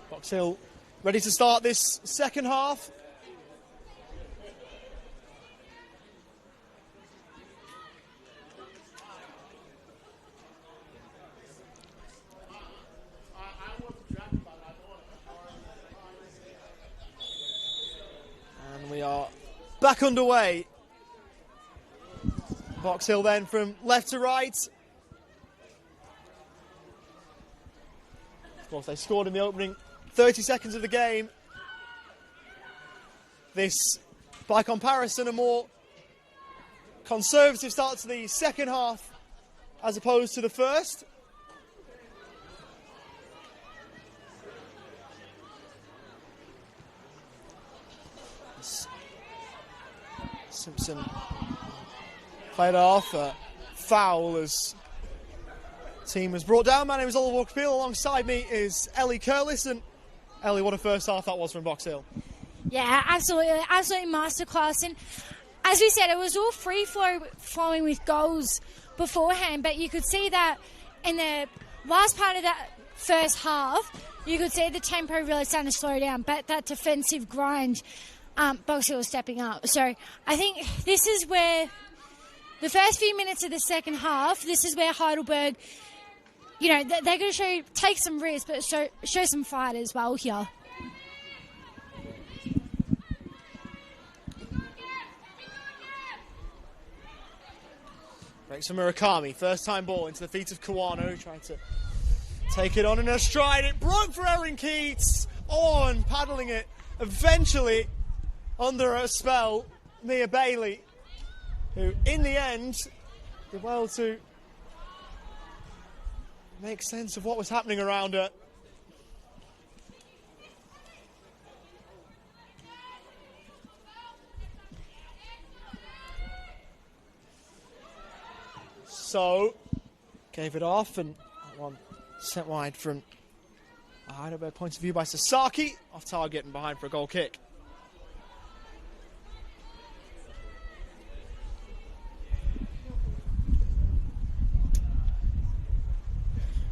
Box Hill ready to start this second half. And we are back underway. Box Hill then from left to right. Of course, they scored in the opening 30 seconds of the game. This, by comparison, a more conservative start to the second half as opposed to the first. Simpson played off. Foul as team was brought down. My name is Oliver Walker-Peel. Alongside me is Ellie Curlis. And Ellie, what a first half that was from Box Hill. Yeah, absolutely masterclass. And as we said, it was all flowing with goals beforehand, but you could see that in the last part of that first half, you could see the tempo really starting to slow down, but that defensive grind, Box Hill was stepping up. So I think this is where the first few minutes of the second half, this is where Heidelberg, you know, they're going to take some risks, but show some fight as well here. Breaks from Murakami. First time ball into the feet of Kawano, trying to take it on in a stride. It broke for Erin Keats. On, paddling it. Eventually, under a spell, Mia Bailey, who in the end did well to make sense of what was happening around her. So, gave it off, and that one sent wide from a Heidelberg point of view by Sasaki, off target and behind for a goal kick.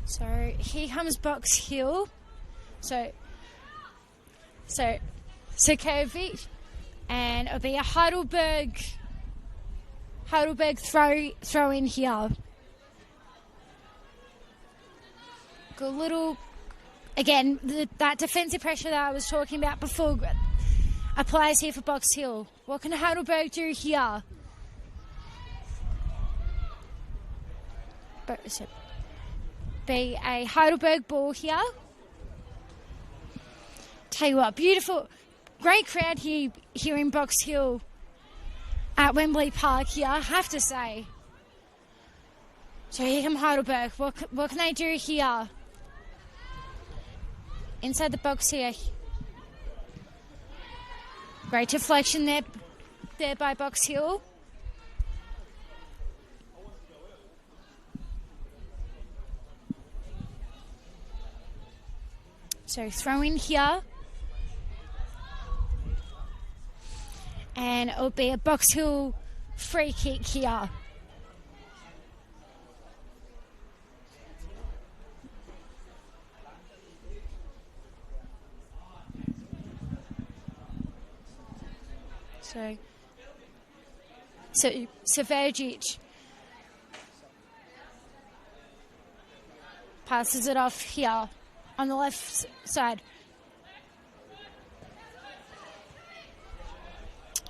So here comes Box Hill. So Kovic, and it'll be a Heidelberg throw in here. Good little, again, that defensive pressure that I was talking about before applies here for Box Hill. What can Heidelberg do here? Be a Heidelberg ball here. Tell you what, beautiful, great crowd here in Box Hill at Wembley Park here, I have to say. So here come Heidelberg. What can they do here? Inside the box here. Great deflection there there by Box Hill. So throw in here. And it'll be a Box Hill free kick here. So Vergic passes it off here on the left side.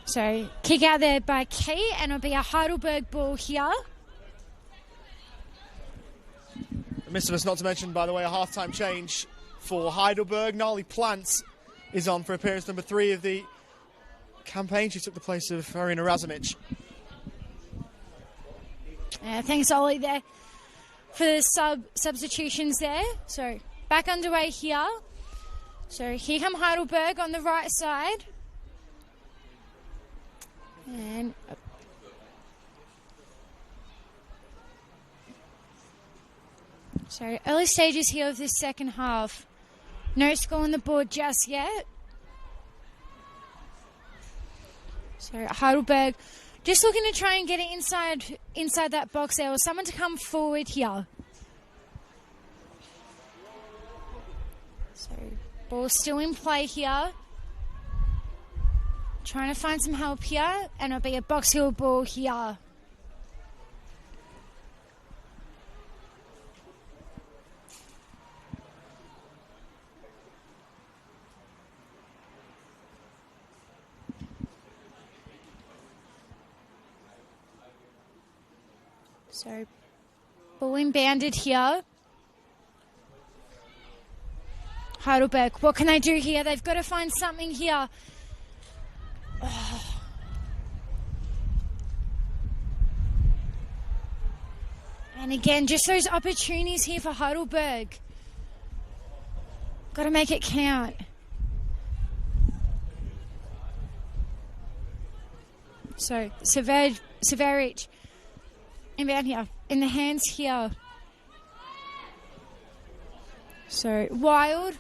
So kick out there by Key, and it'll be a Heidelberg ball here. Missed of us not to mention, by the way, a half-time change for Heidelberg. Nali Plants is on for appearance number 3 of the campaign. She took the place of Arina Razumich. Thanks, Ollie, there for the substitutions there. So back underway here. So here come Heidelberg on the right side. And so early stages here of this second half. No score on the board just yet. So Heidelberg just looking to try and get it inside that box there, or someone to come forward here. So ball still in play here. Trying to find some help here, and it'll be a Box Hill ball here. So, ball inbounded here. Heidelberg, what can they do here? They've got to find something here. Oh. And again, just those opportunities here for Heidelberg. Got to make it count. So, Severic. Inbound here. In the hands here. So, Wild.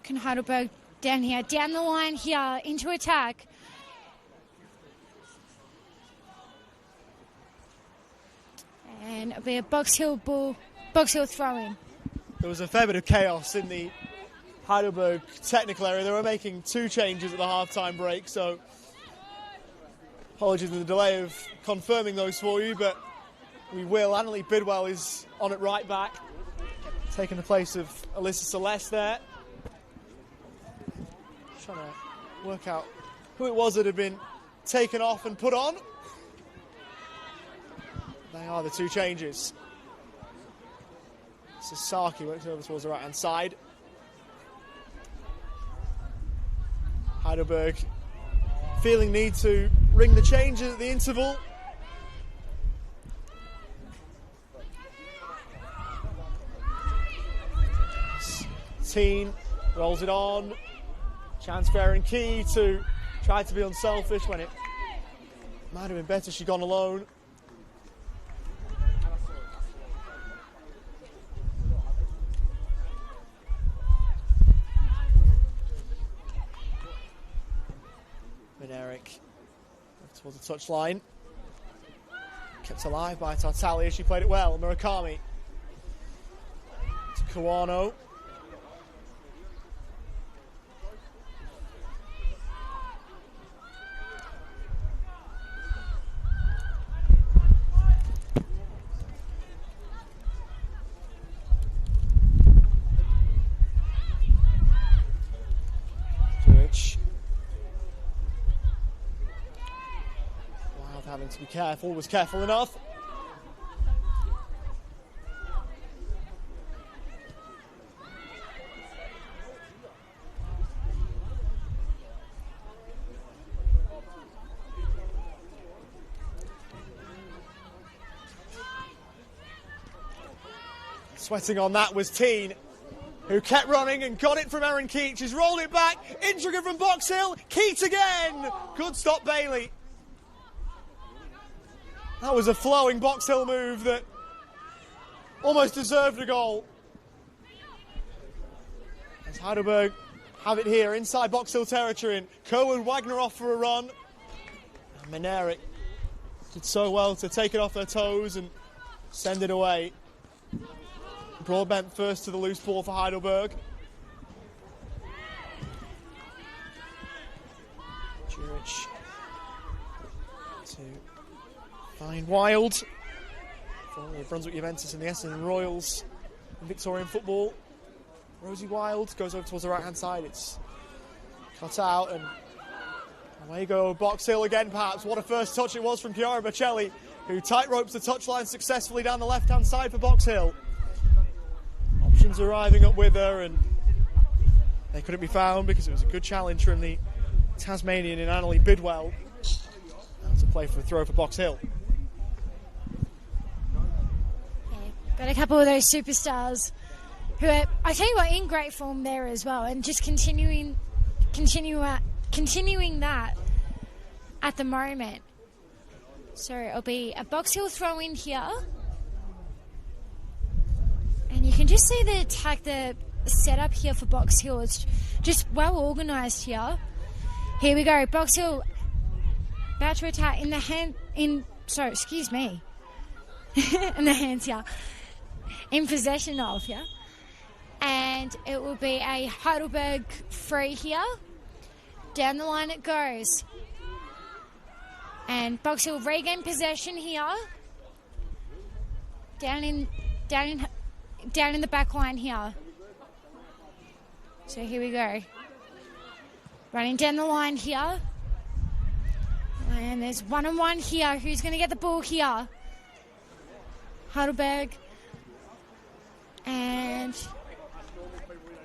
Can Heidelberg down here. Down the line here. Into attack. And it'll be a Box Hill ball. Box Hill throw-in. There was a fair bit of chaos in the Heidelberg technical area. They were making 2 changes at the half-time break, so apologies for the delay of confirming those for you, but we will. Annalie Bidwell is on at right back, taking the place of Alyssa Celeste there. Trying to work out who it was that had been taken off and put on. They are the 2 changes. Sasaki works over towards the right-hand side. Heidelberg feeling need to ring the changes at the interval. Teen rolls it on. Chance for Erin Key to try to be unselfish when it might have been better she'd gone alone. Eric towards the touchline. Kept alive by Tartaglia. She played it well. Murakami to Kawano. Having to be careful, was careful enough. Sweating on that was Teen, who kept running and got it from Erin Keats. She's rolled it back. Intricate from Box Hill. Keats again. Good stop, Bailey. That was a flowing Box Hill move that almost deserved a goal. As Heidelberg have it here inside Box Hill territory, and Kerwood Wagner off for a run. And Menerik did so well to take it off her toes and send it away. Broadbent first to the loose ball for Heidelberg. Jurich to find Wild for the Brunswick Juventus and the Essendon Royals in Victorian football. Rosie Wild goes over towards the right hand side. It's cut out and away go Box Hill again perhaps. What a first touch it was from Chiara Bocelli, who tight ropes the touchline successfully down the left hand side for Box Hill. Options arriving up with her and they couldn't be found because it was a good challenge from the Tasmanian in Annalie Bidwell. That's a play for a throw for Box Hill. Got a couple of those superstars who are, I tell you what, in great form there as well, and just continuing that at the moment. So it'll be a Box Hill throw in here. And you can just see the attack, the setup here for Box Hill. It's just well organised here. Here we go, Box Hill about to attack in the hand, in the hands here. In possession of, yeah. And it will be a Heidelberg free here. Down the line it goes. And Box Hill regain possession here. Down in the back line here. So here we go. Running down the line here. And there's 1-on-1 here. Who's going to get the ball here? Heidelberg. And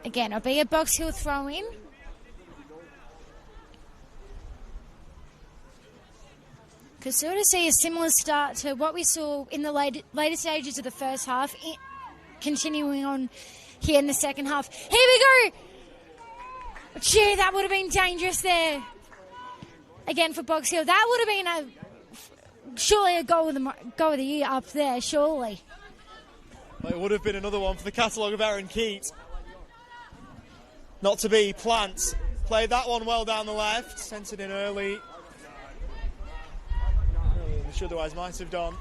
again, it'll be a Box Hill throw in. Could sort of see a similar start to what we saw in the later stages of the first half, continuing on here in the second half. Here we go! Gee, that would have been dangerous there. Again for Box Hill. That would have been surely a goal of the year up there, surely. Well, it would have been another one for the catalogue of Erin Keats. Not to be. Plant played that one well down the left, sent it in early. Earlier than she otherwise might have done.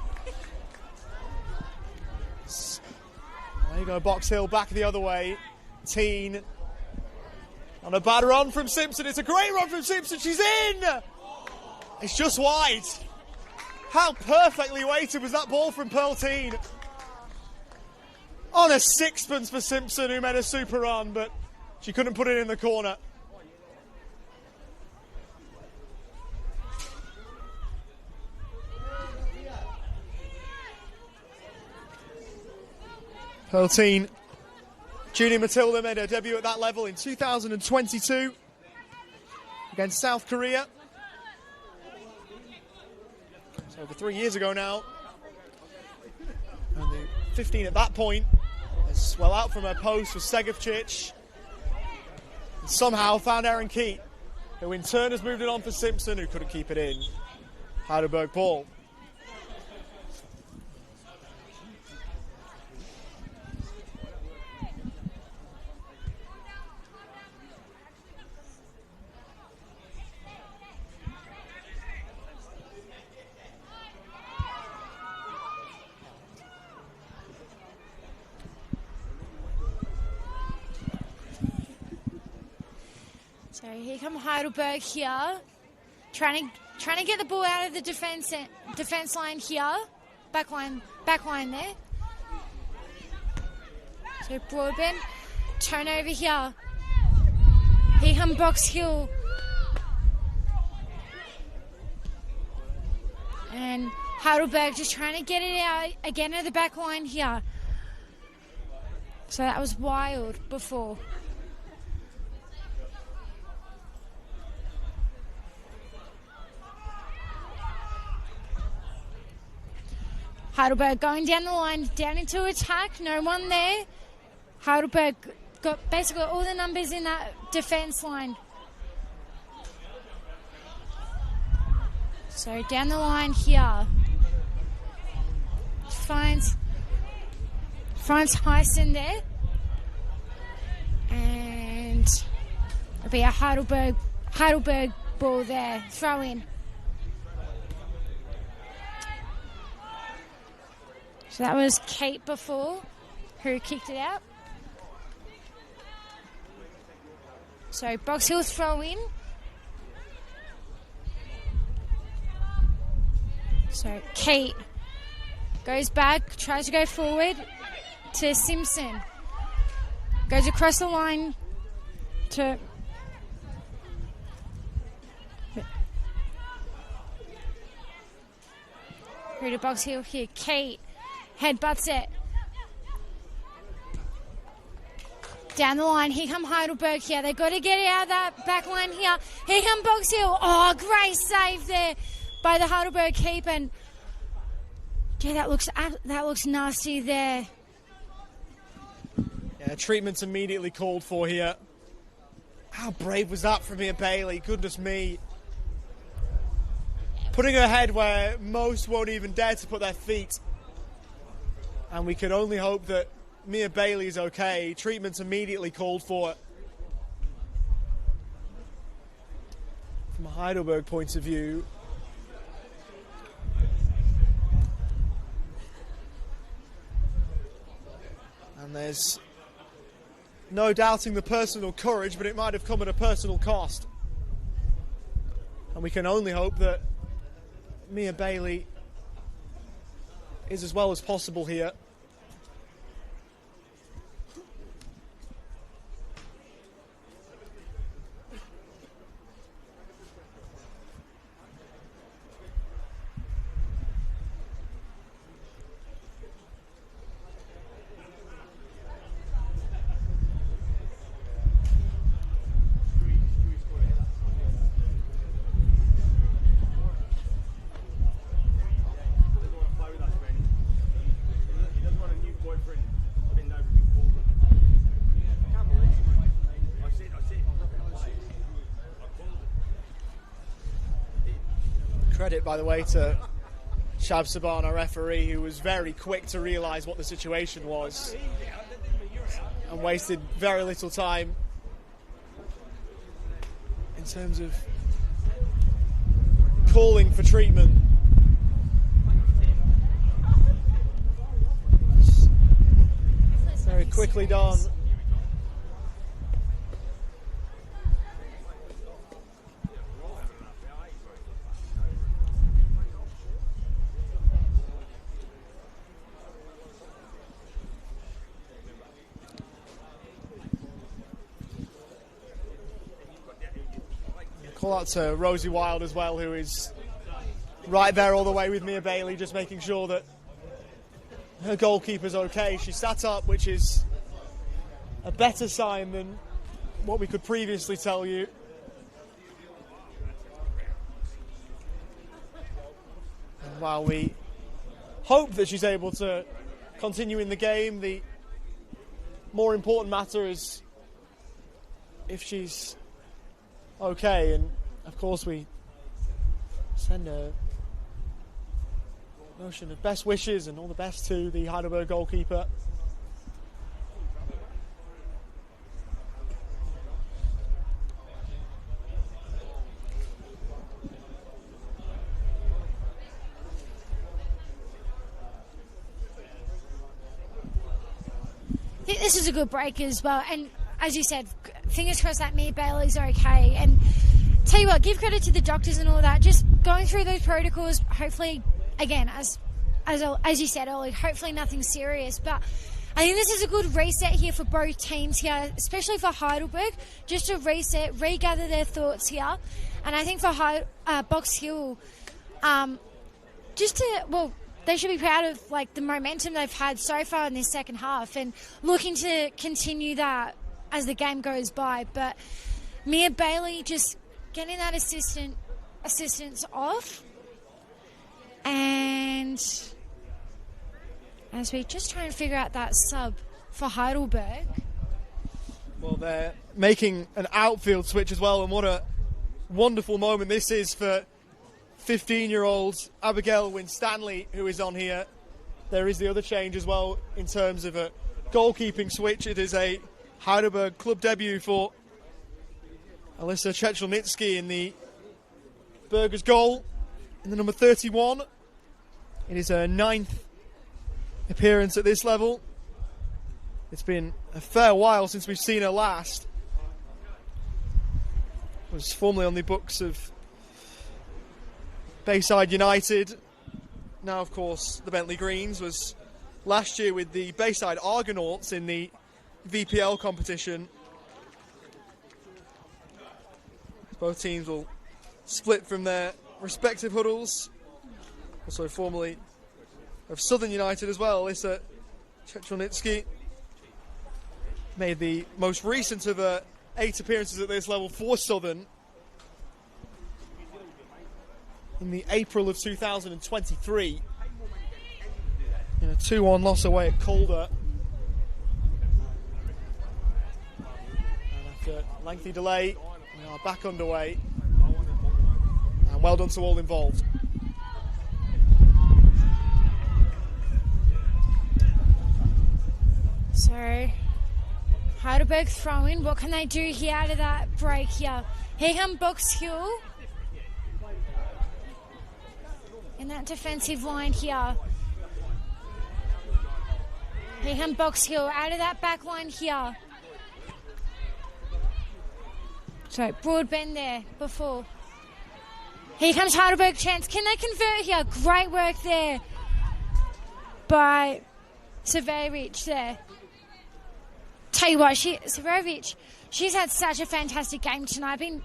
There you go, Box Hill back the other way. Teen on a bad run from Simpson. It's a great run from Simpson. She's in! It's just wide. How perfectly weighted was that ball from Pearl Teen? On a sixpence for Simpson, who made a super run, but she couldn't put it in the corner. Pearl Teen, Junie Matilda made her debut at that level in 2022 against South Korea. It's over 3 years ago now. And the 15 at that point. As well out from her post was Segovcic. And somehow found Erin Keat, who in turn has moved it on for Simpson, who couldn't keep it in. Heidelberg ball. So here come Heidelberg here, trying to get the ball out of the defence line here, back line there. So Broadbent, turnover here. Here come Box Hill, and Heidelberg just trying to get it out again at the back line here. So that was Wild before. Heidelberg going down the line, down into attack, no one there. Heidelberg got basically all the numbers in that defence line. So down the line here, finds Heisen there, and it'll be a Heidelberg ball there, throw in. So that was Kate before who kicked it out. So Box Hill throw in. So Kate goes back, tries to go forward to Simpson. Goes across the line to... Through to Box Hill here. Kate headbutts it. Down the line, here come Heidelberg here. They've got to get out of that back line here. Here come Box Hill. Oh, great save there by the Heidelberg keeper. And gee, that looks nasty there. Yeah, treatment's immediately called for here. How brave was that from Mia Bailey? Goodness me. Putting her head where most won't even dare to put their feet. And we can only hope that Mia Bailey is okay. Treatment's immediately called for. From a Heidelberg point of view, and there's no doubting the personal courage, but it might have come at a personal cost. And we can only hope that Mia Bailey is as well as possible here. Credit, by the way, to Shab Saban, our referee, who was very quick to realise what the situation was and wasted very little time in terms of calling for treatment. Very quickly done. Call out to Rosie Wild as well, who is right there all the way with Mia Bailey, just making sure that her goalkeeper's okay. She sat up, which is a better sign than what we could previously tell you. And while we hope that she's able to continue in the game, the more important matter is if she's okay. And of course we send a notion of best wishes and all the best to the Heidelberg goalkeeper. I think this is a good break as well, and as you said, fingers crossed that Mia Bailey's okay. And tell you what, give credit to the doctors and all that, just going through those protocols. Hopefully, again, as you said earlier, hopefully nothing serious. But I think this is a good reset here for both teams here, especially for Heidelberg, just to reset, regather their thoughts here. And I think for Box Hill, they should be proud of the momentum they've had so far in this second half and looking to continue that as the game goes by. But Mia Bailey just getting that assistance off. And as we just try and figure out that sub for Heidelberg. Well, they're making an outfield switch as well, and what a wonderful moment this is for 15-year-old Abigail Winstanley, who is on here. There is the other change as well in terms of a goalkeeping switch. It is a Heidelberg club debut for Alyssa Chechelnitsky in the Burgers goal in the number 31. It is her 9th appearance at this level. It's been a fair while since we've seen her last. Was formerly on the books of Bayside United. Now, of course, the Bentley Greens. Was last year with the Bayside Argonauts in the VPL competition. Both teams will split from their respective huddles. Also formerly of Southern United as well, Alyssa Chechelnitsky made the most recent of her 8 appearances at this level for Southern in the April of 2023 in a 2-1 loss away at Calder. And after a lengthy delay, we are back underway. And well done to all involved. So, Heidelberg throwing. What can they do here out of that break here? Here come Box Hill. In that defensive line here. Here come Box Hill out of that back line here. So, Broadbend there before. Here comes Heidelberg chance. Can they convert here? Great work there by Severovic there. Tell you what, Severovic, she's had such a fantastic game tonight. Don't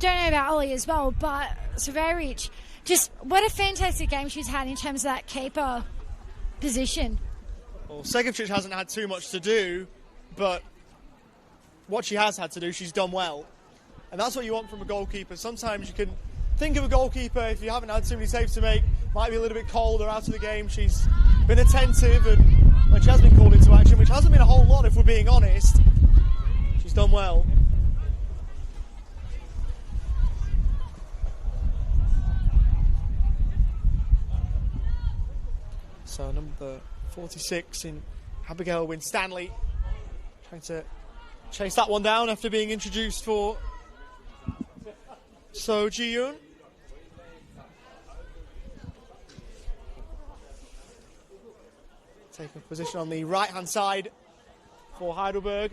know about Ollie as well, but Severovic, just what a fantastic game she's had in terms of that keeper position. Well, Segovcic hasn't had too much to do, but what she has had to do, she's done well. And that's what you want from a goalkeeper. Sometimes you can think of a goalkeeper, if you haven't had too many saves to make, might be a little bit cold or out of the game. She's been attentive, and when she has been called into action, which hasn't been a whole lot if we're being honest, she's done well. So number 46 in Abigail Winstanley trying to chase that one down after being introduced for So Ji-yoon. Taking position on the right-hand side for Heidelberg.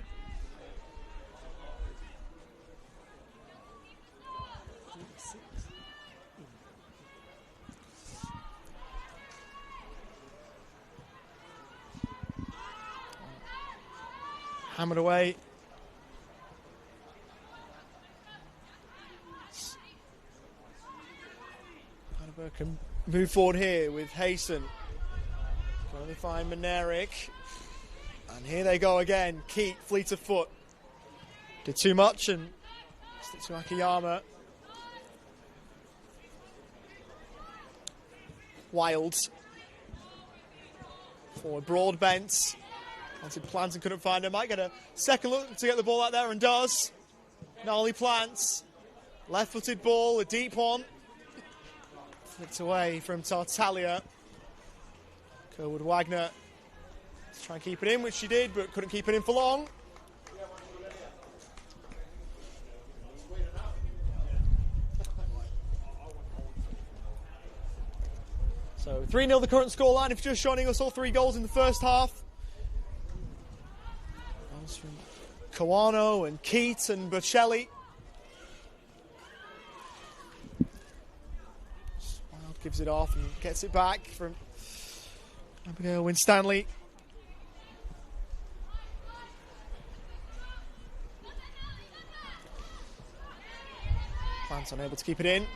Hammered away. Heidelberg can move forward here with Hayson. Can only find Manerik. And here they go again. Keat, fleet of foot. Did too much and stick to Akiyama. Wilds. Forward Broadbent. Wanted Plants and couldn't find him. Might get a second look to get the ball out there and does. Gnarly Plants. Left-footed ball, a deep one. Flicked away from Tartaglia. Kerwood Wagner. Let's try and keep it in, which she did, but couldn't keep it in for long. So 3-0 the current scoreline. If you're just joining us, all 3 goals in the first half. Goals from Kawano and Keat and Bocelli. Wild gives it off and gets it back from Abigail Winstanley. Plants unable to keep it in.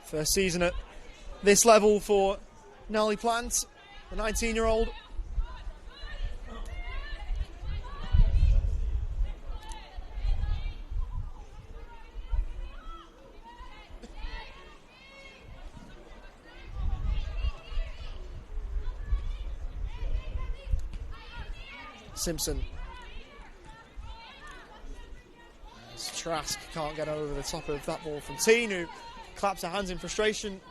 First season at this level for Gnarly Plants, the 19-year-old. Simpson. As Trask can't get over the top of that ball from Teen, who claps her hands in frustration.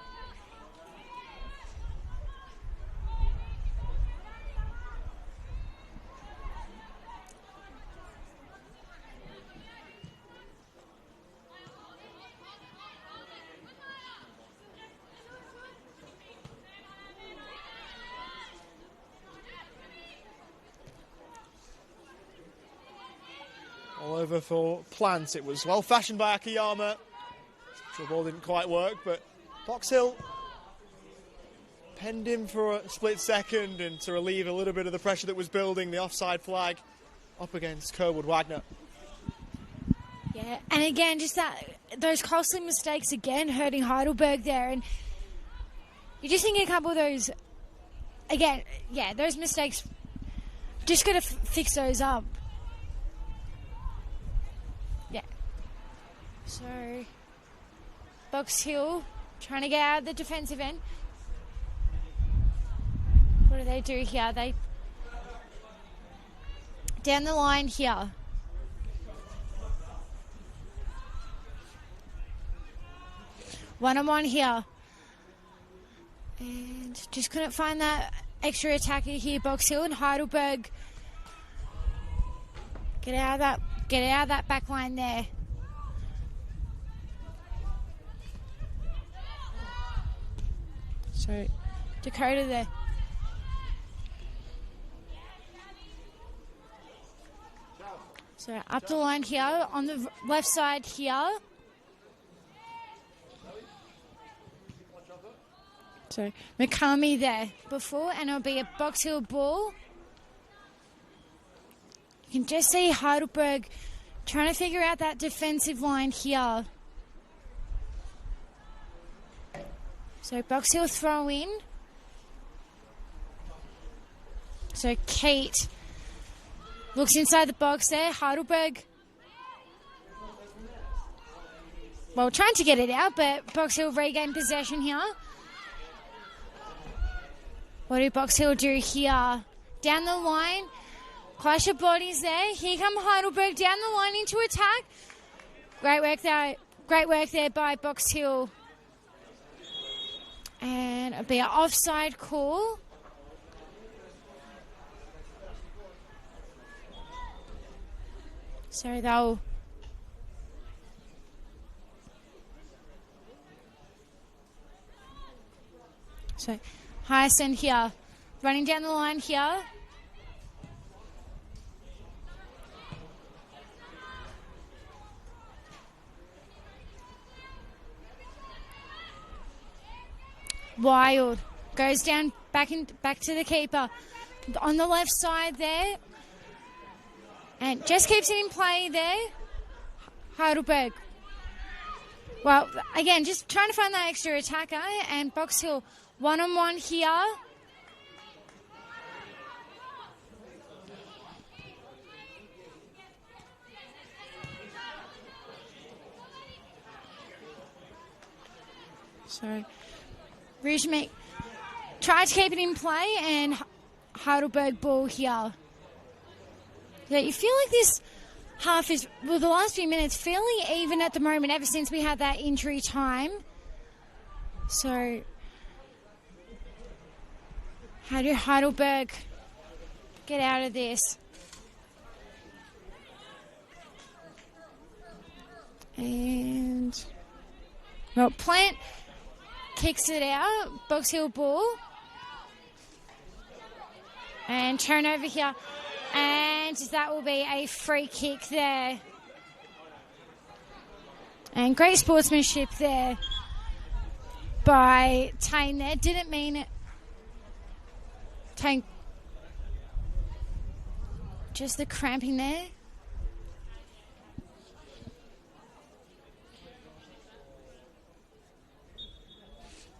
All over for Plant. It was well fashioned by Akiyama. The ball didn't quite work, but Box Hill penned him for a split second and to relieve a little bit of the pressure that was building. The offside flag up against Kerwood Wagner. Yeah, and again, just those costly mistakes again hurting Heidelberg there. And you just think a couple of those, again, yeah, those mistakes, just got to fix those up. Yeah. So, Box Hill trying to get out of the defensive end. What do they do here? They down the line here. One-on-one here. And just couldn't find that extra attacker here, Box Hill, and Heidelberg get out of that back line there. So Dakota there. So up the line here on the left side here. So McCarmy there before, and it'll be a Box Hill ball. You can just see Heidelberg trying to figure out that defensive line here. So Box Hill throw in. So Kate looks inside the box there. Heidelberg, well, trying to get it out, but Box Hill regain possession here. What do Box Hill do here? Down the line. Clash of bodies there. Here come Heidelberg down the line into attack. Great work there. Great work there by Box Hill. And it'll be an offside call. So they'll... So Hyacinth here. Running down the line here. Wild goes down back to the keeper on the left side there, and just keeps it in play there. Heidelberg. Well, again, just trying to find that extra attacker, and Box Hill one-on-one here. So Rijmek tried to keep it in play, and Heidelberg ball here. So you feel like this half is, well, the last few minutes, fairly even at the moment ever since we had that injury time. So how do Heidelberg get out of this? And, well, Plant kicks it out. Box Hill ball. And turnover here. And that will be a free kick there. And great sportsmanship there by Tane there. Didn't mean it. Tane. Just the cramping there.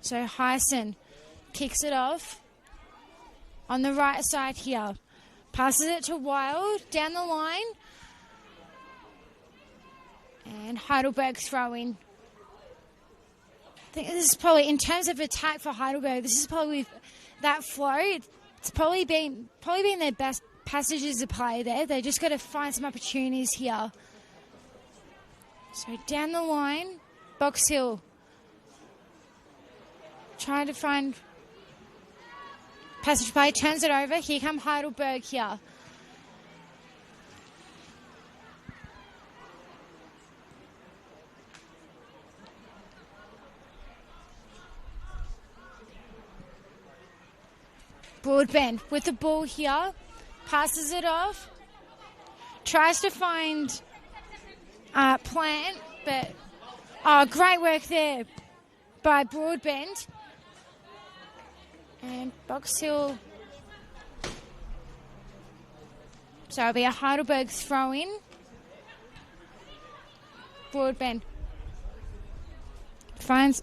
So Hyson kicks it off on the right side here. Passes it to Wild down the line. And Heidelberg throw in. I think this is probably, in terms of attack for Heidelberg, this is probably that flow. It's probably been their best passages of play there. They just got to find some opportunities here. So down the line, Box Hill trying to find passage play, turns it over. Here come Heidelberg here. Broadbent with the ball here, passes it off, tries to find Plant, but great work there by Broadbent. And Box Hill, so it'll be a Heidelberg throw-in. Broadbent finds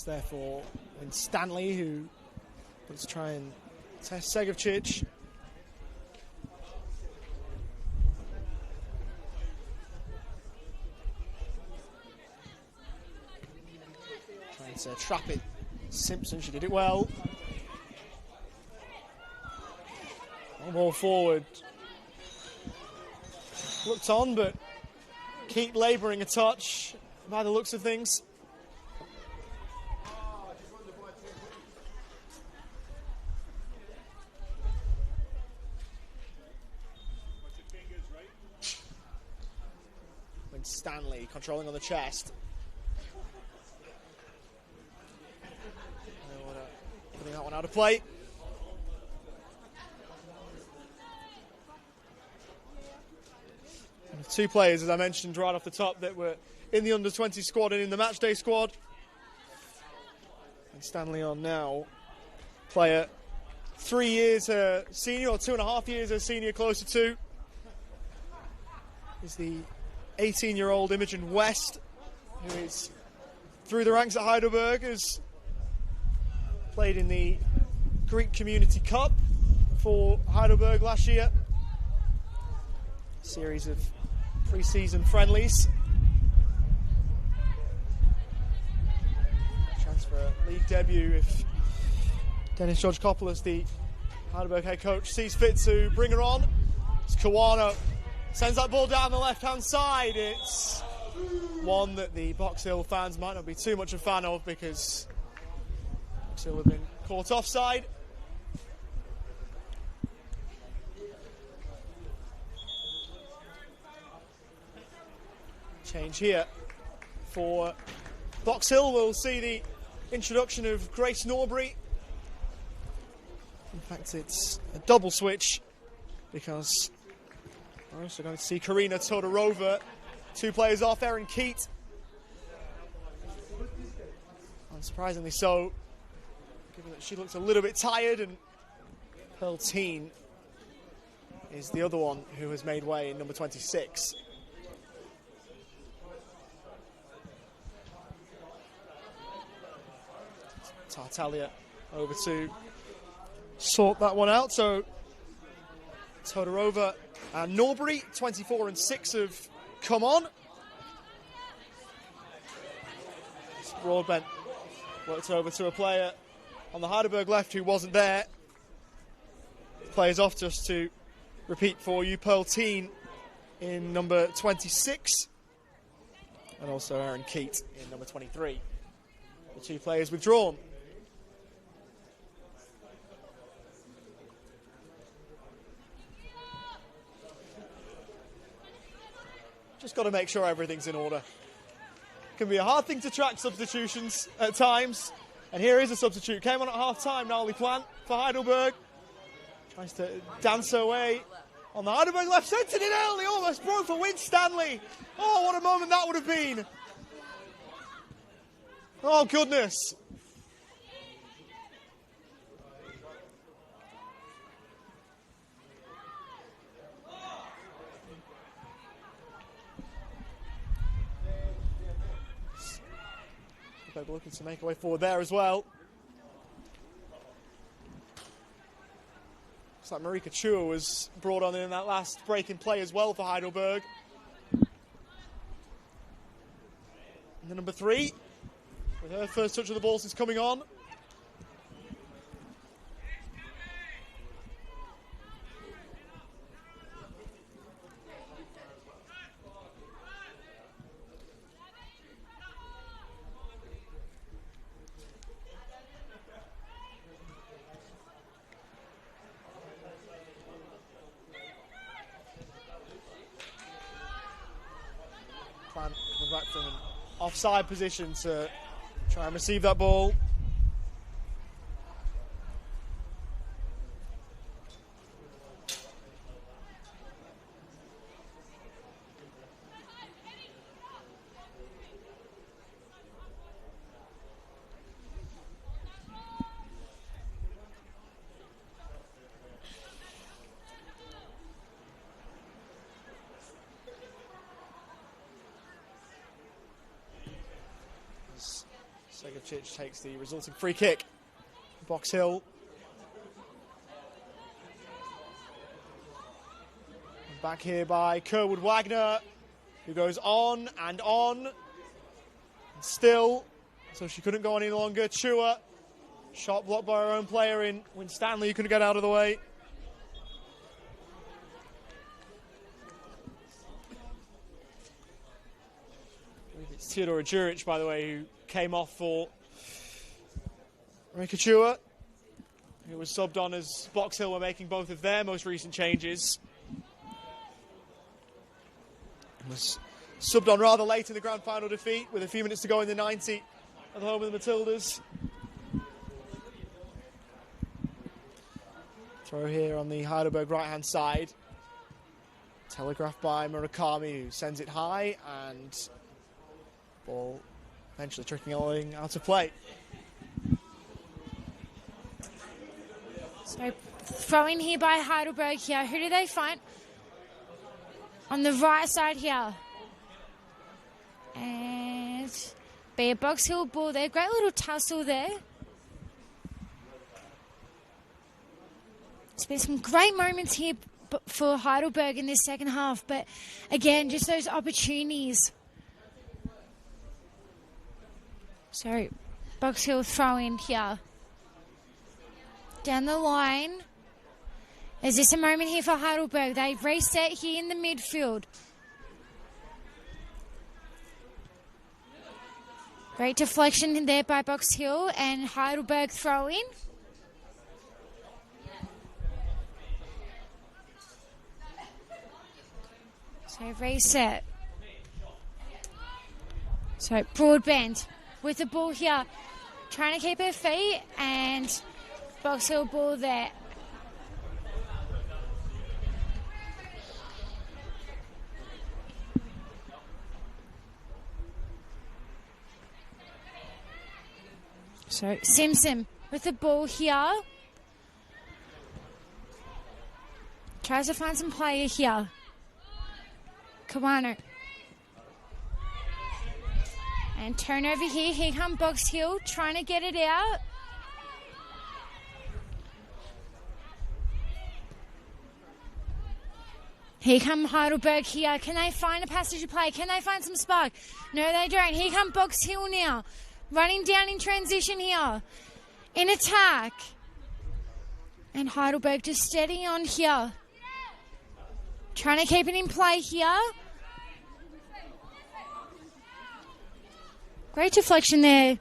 there for Stanley, who was trying to test Segovcic. Trying to trap it. Simpson, she did it well. One more forward. Looked on, but keep labouring a touch by the looks of things. Stanley controlling on the chest. Putting that one out of play. And 2 players, as I mentioned right off the top, that were in the under-20 squad and in the matchday squad. And Stanley on now. Player 3 years her senior, or 2.5 years her senior, closer to. Is the 18-year-old Imogen West, who is through the ranks at Heidelberg, has played in the Greek Community Cup for Heidelberg last year. A series of pre-season friendlies. Chance for a league debut if Dennis Georgopoulos, the Heidelberg head coach, sees fit to bring her on. It's Kawano. Sends that ball down the left-hand side. It's one that the Box Hill fans might not be too much a fan of because Box Hill have been caught offside. Change here for Box Hill. We'll see the introduction of Grace Norbury. In fact, it's a double switch because we're also going to see Karina Todorova. 2 players off, Erin Keat. Unsurprisingly so, given that she looks a little bit tired, and Pearl Teen is the other one who has made way in number 26. Tartaglia over to sort that one out. So Todorova and Norbury, 24 and 6, have come on. Broadbent worked over to a player on the Heidelberg left who wasn't there. Players off, just to repeat for you. Pearl Teen in number 26 and also Erin Keat in number 23. The 2 players withdrawn. Just got to make sure everything's in order. Can be a hard thing to track substitutions at times. And here is a substitute. Came on at half-time, Nali Plant for Heidelberg. Tries to dance her way on the Heidelberg left, sent it in early, almost broke for Win Stanley. Oh, what a moment that would have been. Oh, goodness. They're looking to make a way forward there as well. Looks like Marika Chua was brought on in that last break in play as well for Heidelberg. And the number 3, with her first touch of the ball since coming on. Coming back from an offside position to try and receive that ball. Segovcic takes the resulting free kick. Box Hill. Back here by Kerwood Wagner, who goes on and on. And still, so she couldn't go on any longer. Chua, shot blocked by her own player in Winstanley, who couldn't get out of the way. I believe it's Theodora Juric, by the way, who came off for Rika Chua, who was subbed on as Box Hill were making both of their most recent changes. Was subbed on rather late in the grand final defeat with a few minutes to go in the 90 at the home of the Matildas. Throw here on the Heidelberg right-hand side. Telegraphed by Murakami, who sends it high, and ball eventually trickling out of play. So throwing here by Heidelberg here. Who do they find? On the right side here. And be a Box Hill ball there. Great little tussle there. There's been some great moments here for Heidelberg in this second half. But again, just those opportunities. So Box Hill throw in here. Down the line. Is this a moment here for Heidelberg? They've reset here in the midfield. Great deflection there by Box Hill, and Heidelberg throw in. So reset. So Broadbent with the ball here. Trying to keep her feet, and Box Hill ball there. So Simpson with the ball here. Tries to find some player here. Kawano. And turnover here. Here comes Box Hill trying to get it out. Here come Heidelberg here. Can they find a passage of play? Can they find some spark? No, they don't. Here come Box Hill now. Running down in transition here. In attack. And Heidelberg just steady on here. Trying to keep it in play here. Great deflection there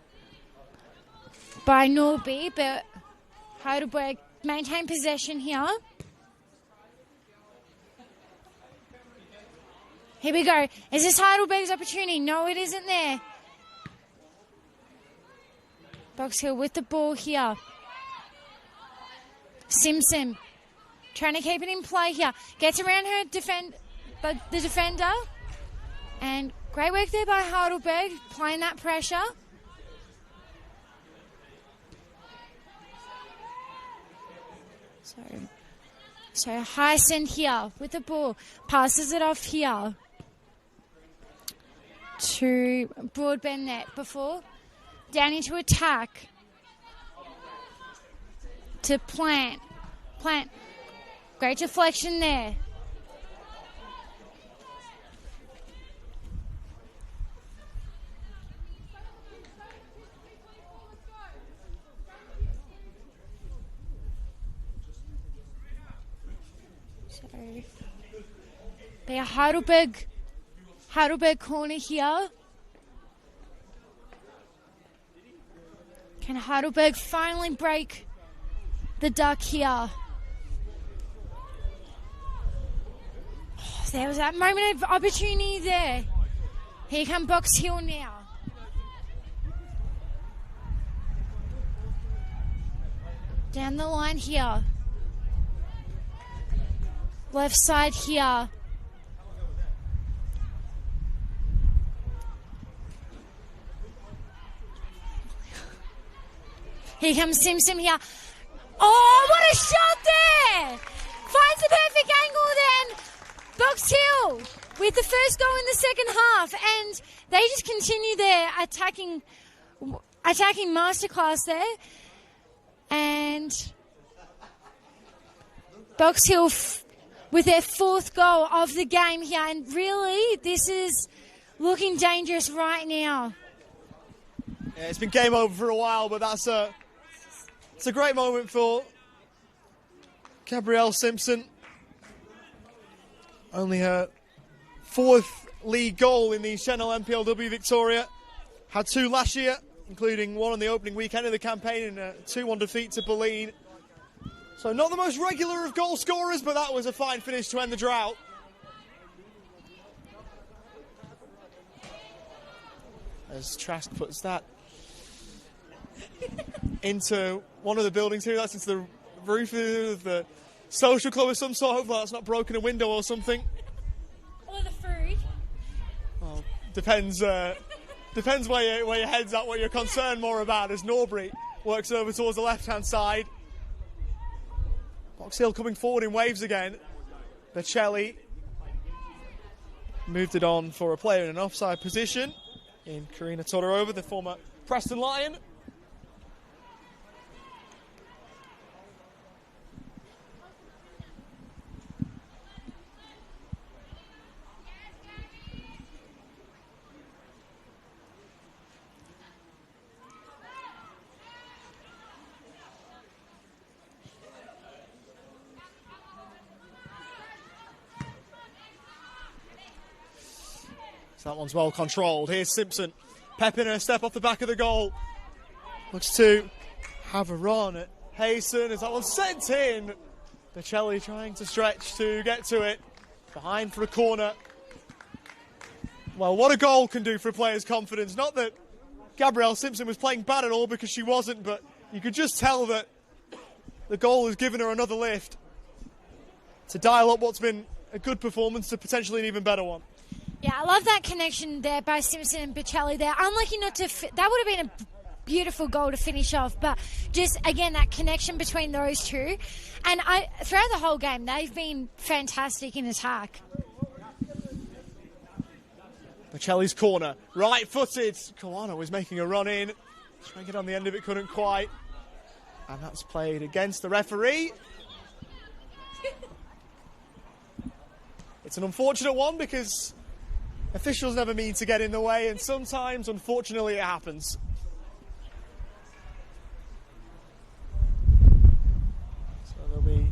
by Norby, but Heidelberg maintain possession here. Here we go. Is this Heidelberg's opportunity? No, it isn't there. Box Hill with the ball here. Simpson trying to keep it in play here. Gets around her the defender. And great work there by Heidelberg, playing that pressure. So Hyson here with the ball. Passes it off here to Broadbent net before. Down into attack. To Plant. Plant. Great deflection there. So, be a Heidelberg corner here. Can Heidelberg finally break the duck here? Oh, there was that moment of opportunity there. Here come Box Hill now. Down the line here. Left side here. Here comes Simpson here. Oh, what a shot there! Finds the perfect angle then. Box Hill with the first goal in the second half. And they just continue their attacking masterclass there. And Box Hill with their fourth goal of the game here. And really, this is looking dangerous right now. Yeah, it's been game over for a while, but it's a great moment for Gabrielle Simpson. Only her fourth league goal in the Senol NPLW Victoria. Had two last year, including one on the opening weekend of the campaign in a 2-1 defeat to Berlin. So not the most regular of goal scorers, but that was a fine finish to end the drought. As Trask puts that into one of the buildings here. That's into the roof of the social club of some sort. Hopefully that's not broken a window or something. Or the food. Well, depends where your head's at, what you're concerned more about, as Norbury works over towards the left-hand side. Box Hill coming forward in waves again. Bocelli moved it on for a player in an offside position in Karina Todorova, the former Preston Lion. That one's well controlled. Here's Simpson. Pepping her step off the back of the goal. Looks to have a run at Hayson as that one's sent in. Bocelli trying to stretch to get to it. Behind for a corner. Well, what a goal can do for a player's confidence. Not that Gabrielle Simpson was playing bad at all, because she wasn't, but you could just tell that the goal has given her another lift to dial up what's been a good performance to potentially an even better one. Yeah, I love that connection there by Simpson and Bocelli there. Unlucky not to... that would have been a beautiful goal to finish off, but just, again, that connection between those two. And throughout the whole game, they've been fantastic in attack. Bocelli's corner, right-footed. Kawano was making a run in. Trying to get on the end of it, couldn't quite. And that's played against the referee. It's an unfortunate one because officials never mean to get in the way, and sometimes, unfortunately, it happens. So there'll be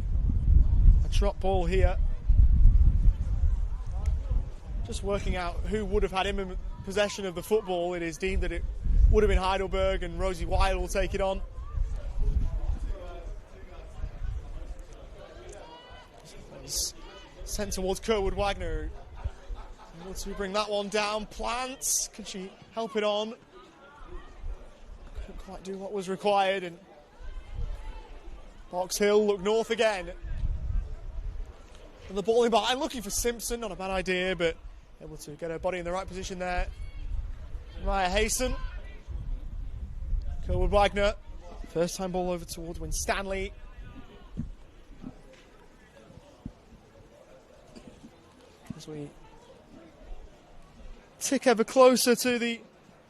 a drop ball here. Just working out who would have had him in possession of the football. It is deemed that it would have been Heidelberg, and Rosie Wilde will take it on. Sent towards Kerwood Wagner. Able to bring that one down. Plants. Can she help it on? Couldn't quite do what was required. And Box Hill look north again. And the ball in behind, looking for Simpson. Not a bad idea, but able to get her body in the right position there. Maya Hayson. Kerwood Wagner. First time ball over towards Winstanley. As we tick ever closer to the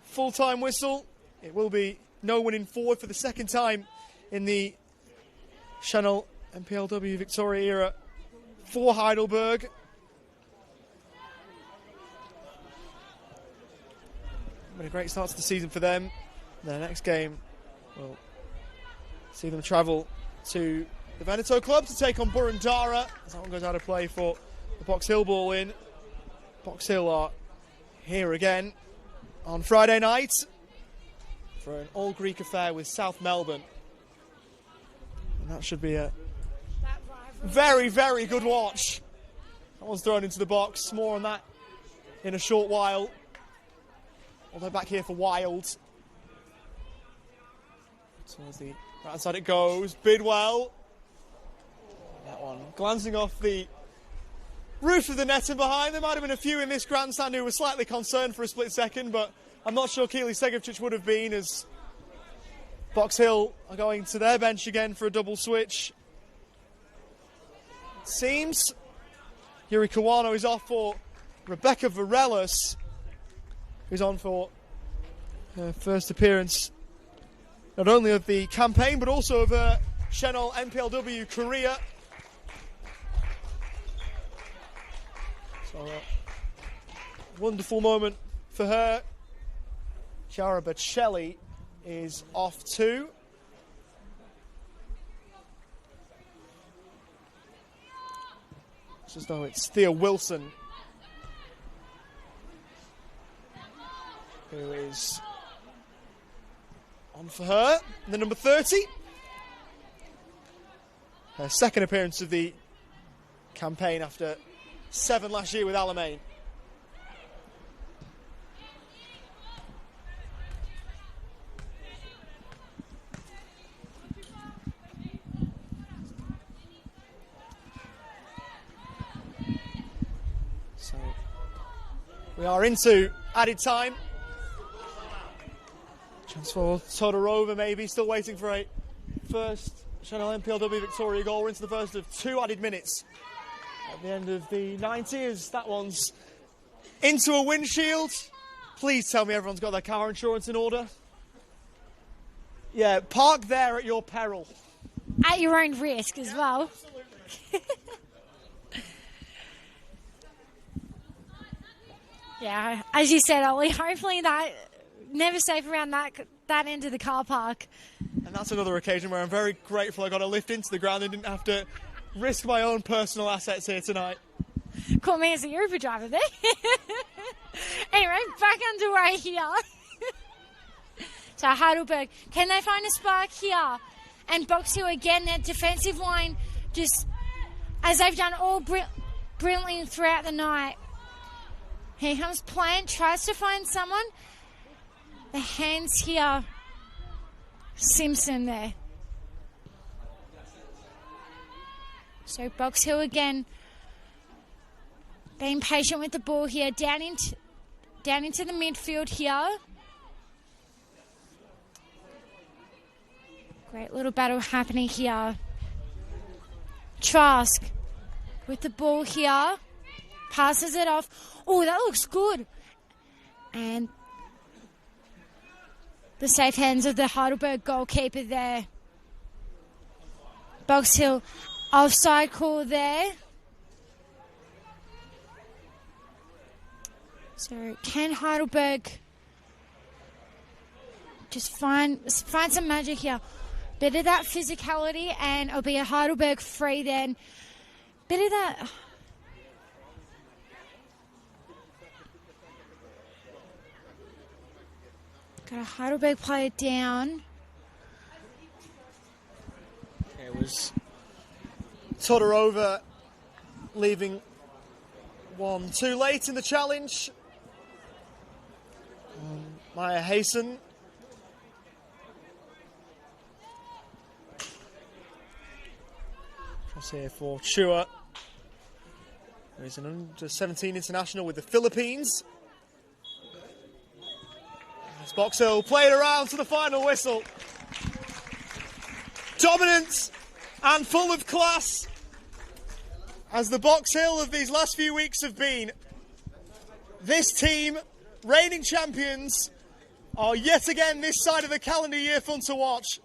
full-time whistle, it will be no winning forward for the second time in the Senol NPLW Victoria era for Heidelberg. Been a great start to the season for them. Their next game will see them travel to the Veneto club to take on Burundara. As that one goes out of play for the Box Hill ball in. Box Hill are here again on Friday night for an all-Greek affair with South Melbourne. And that should be a very, very good watch. That one's thrown into the box. More on that in a short while. Although back here for Wild. Towards the right hand side it goes. Bidwell. That one glancing off the roof of the net and behind. There might have been a few in this grandstand who were slightly concerned for a split second, but I'm not sure Keely Segovcic would have been, as Box Hill are going to their bench again for a double switch. It seems Yuri Kawano is off for Rebecca Varelis, who's on for her first appearance not only of the campaign but also of her Senol NPLW career. So a wonderful moment for her. Chiara Bocelli is off too. It's as though it's Thea Wilson who is on for her. And the number 30. Her second appearance of the campaign after 7 last year with Alamein. So we are into added time. Chance for Todorova maybe, still waiting for a first Senol NPLW Victoria goal. We're into the first of 2 added minutes at the end of the 90s. That one's into a windshield. Please tell me everyone's got their car insurance in order. Yeah, park there at your peril. At your own risk as well. Yeah, as you said, Ollie, hopefully that never safe around that end of the car park. And that's another occasion where I'm very grateful I got a lift into the ground and didn't have to risk my own personal assets here tonight. Call me as a Uber driver there. Anyway, back underway here. So Heidelberg, can they find a spark here? And Box Hill again, that defensive line, just as they've done all brilliantly throughout the night. Here comes Plant, tries to find someone. The hands here. Simpson there. So Box Hill again, being patient with the ball here, down into the midfield here. Great little battle happening here. Trask with the ball here, passes it off. Oh, that looks good. And the safe hands of the Heidelberg goalkeeper there. Box Hill, offside call there. So can Heidelberg just find some magic here? Bit of that physicality, and it'll be a Heidelberg free then. Bit of that. Got a Heidelberg player down. It was Todorova leaving one too late in the challenge. Maya Hayson. Cross here for Chua. There's an under-17 international with the Philippines. As Box Hill played around to the final whistle. Dominant and full of class, as the Box Hill of these last few weeks have been. This team, reigning champions, are yet again this side of the calendar year fun to watch.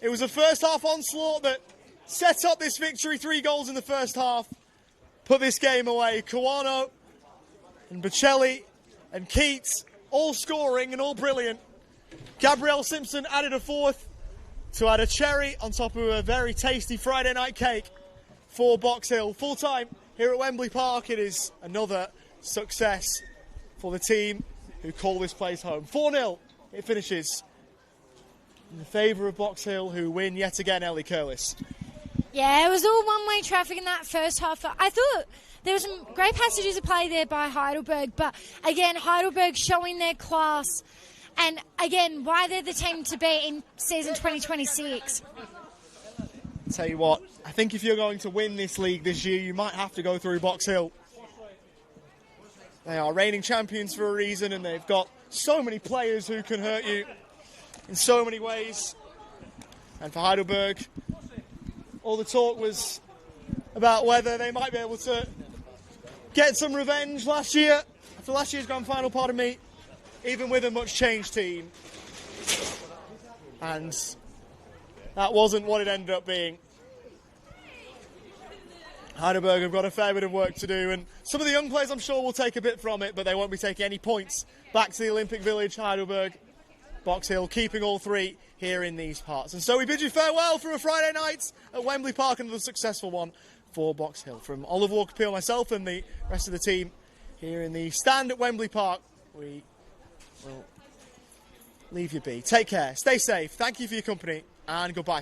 It was a first half onslaught that set up this victory. 3 goals in the first half put this game away. Kawano and Bocelli and Keats all scoring and all brilliant. Gabrielle Simpson added a 4th to add a cherry on top of a very tasty Friday night cake for Box Hill. Full time here at Wembley Park, it is another success for the team who call this place home. 4-0 it finishes in the favour of Box Hill, who win yet again. Ellie Curlis. Yeah, it was all one-way traffic in that first half. I thought there were some great passages of play there by Heidelberg, but again, Heidelberg showing their class and again, why they're the team to beat in season 2026. Tell you what, I think if you're going to win this league this year, you might have to go through Box Hill. They are reigning champions for a reason, and they've got so many players who can hurt you in so many ways. And for Heidelberg, all the talk was about whether they might be able to get some revenge last year, after last year's grand final, pardon me, even with a much changed team. And that wasn't what it ended up being. Heidelberg have got a fair bit of work to do, and some of the young players I'm sure will take a bit from it, but they won't be taking any points back to the Olympic Village. Heidelberg, Box Hill keeping all three here in these parts. And so we bid you farewell from a Friday night at Wembley Park, another successful one for Box Hill. From Oliver Walker-Peel, myself and the rest of the team here in the stand at Wembley Park, we will leave you be. Take care, stay safe, thank you for your company, and goodbye.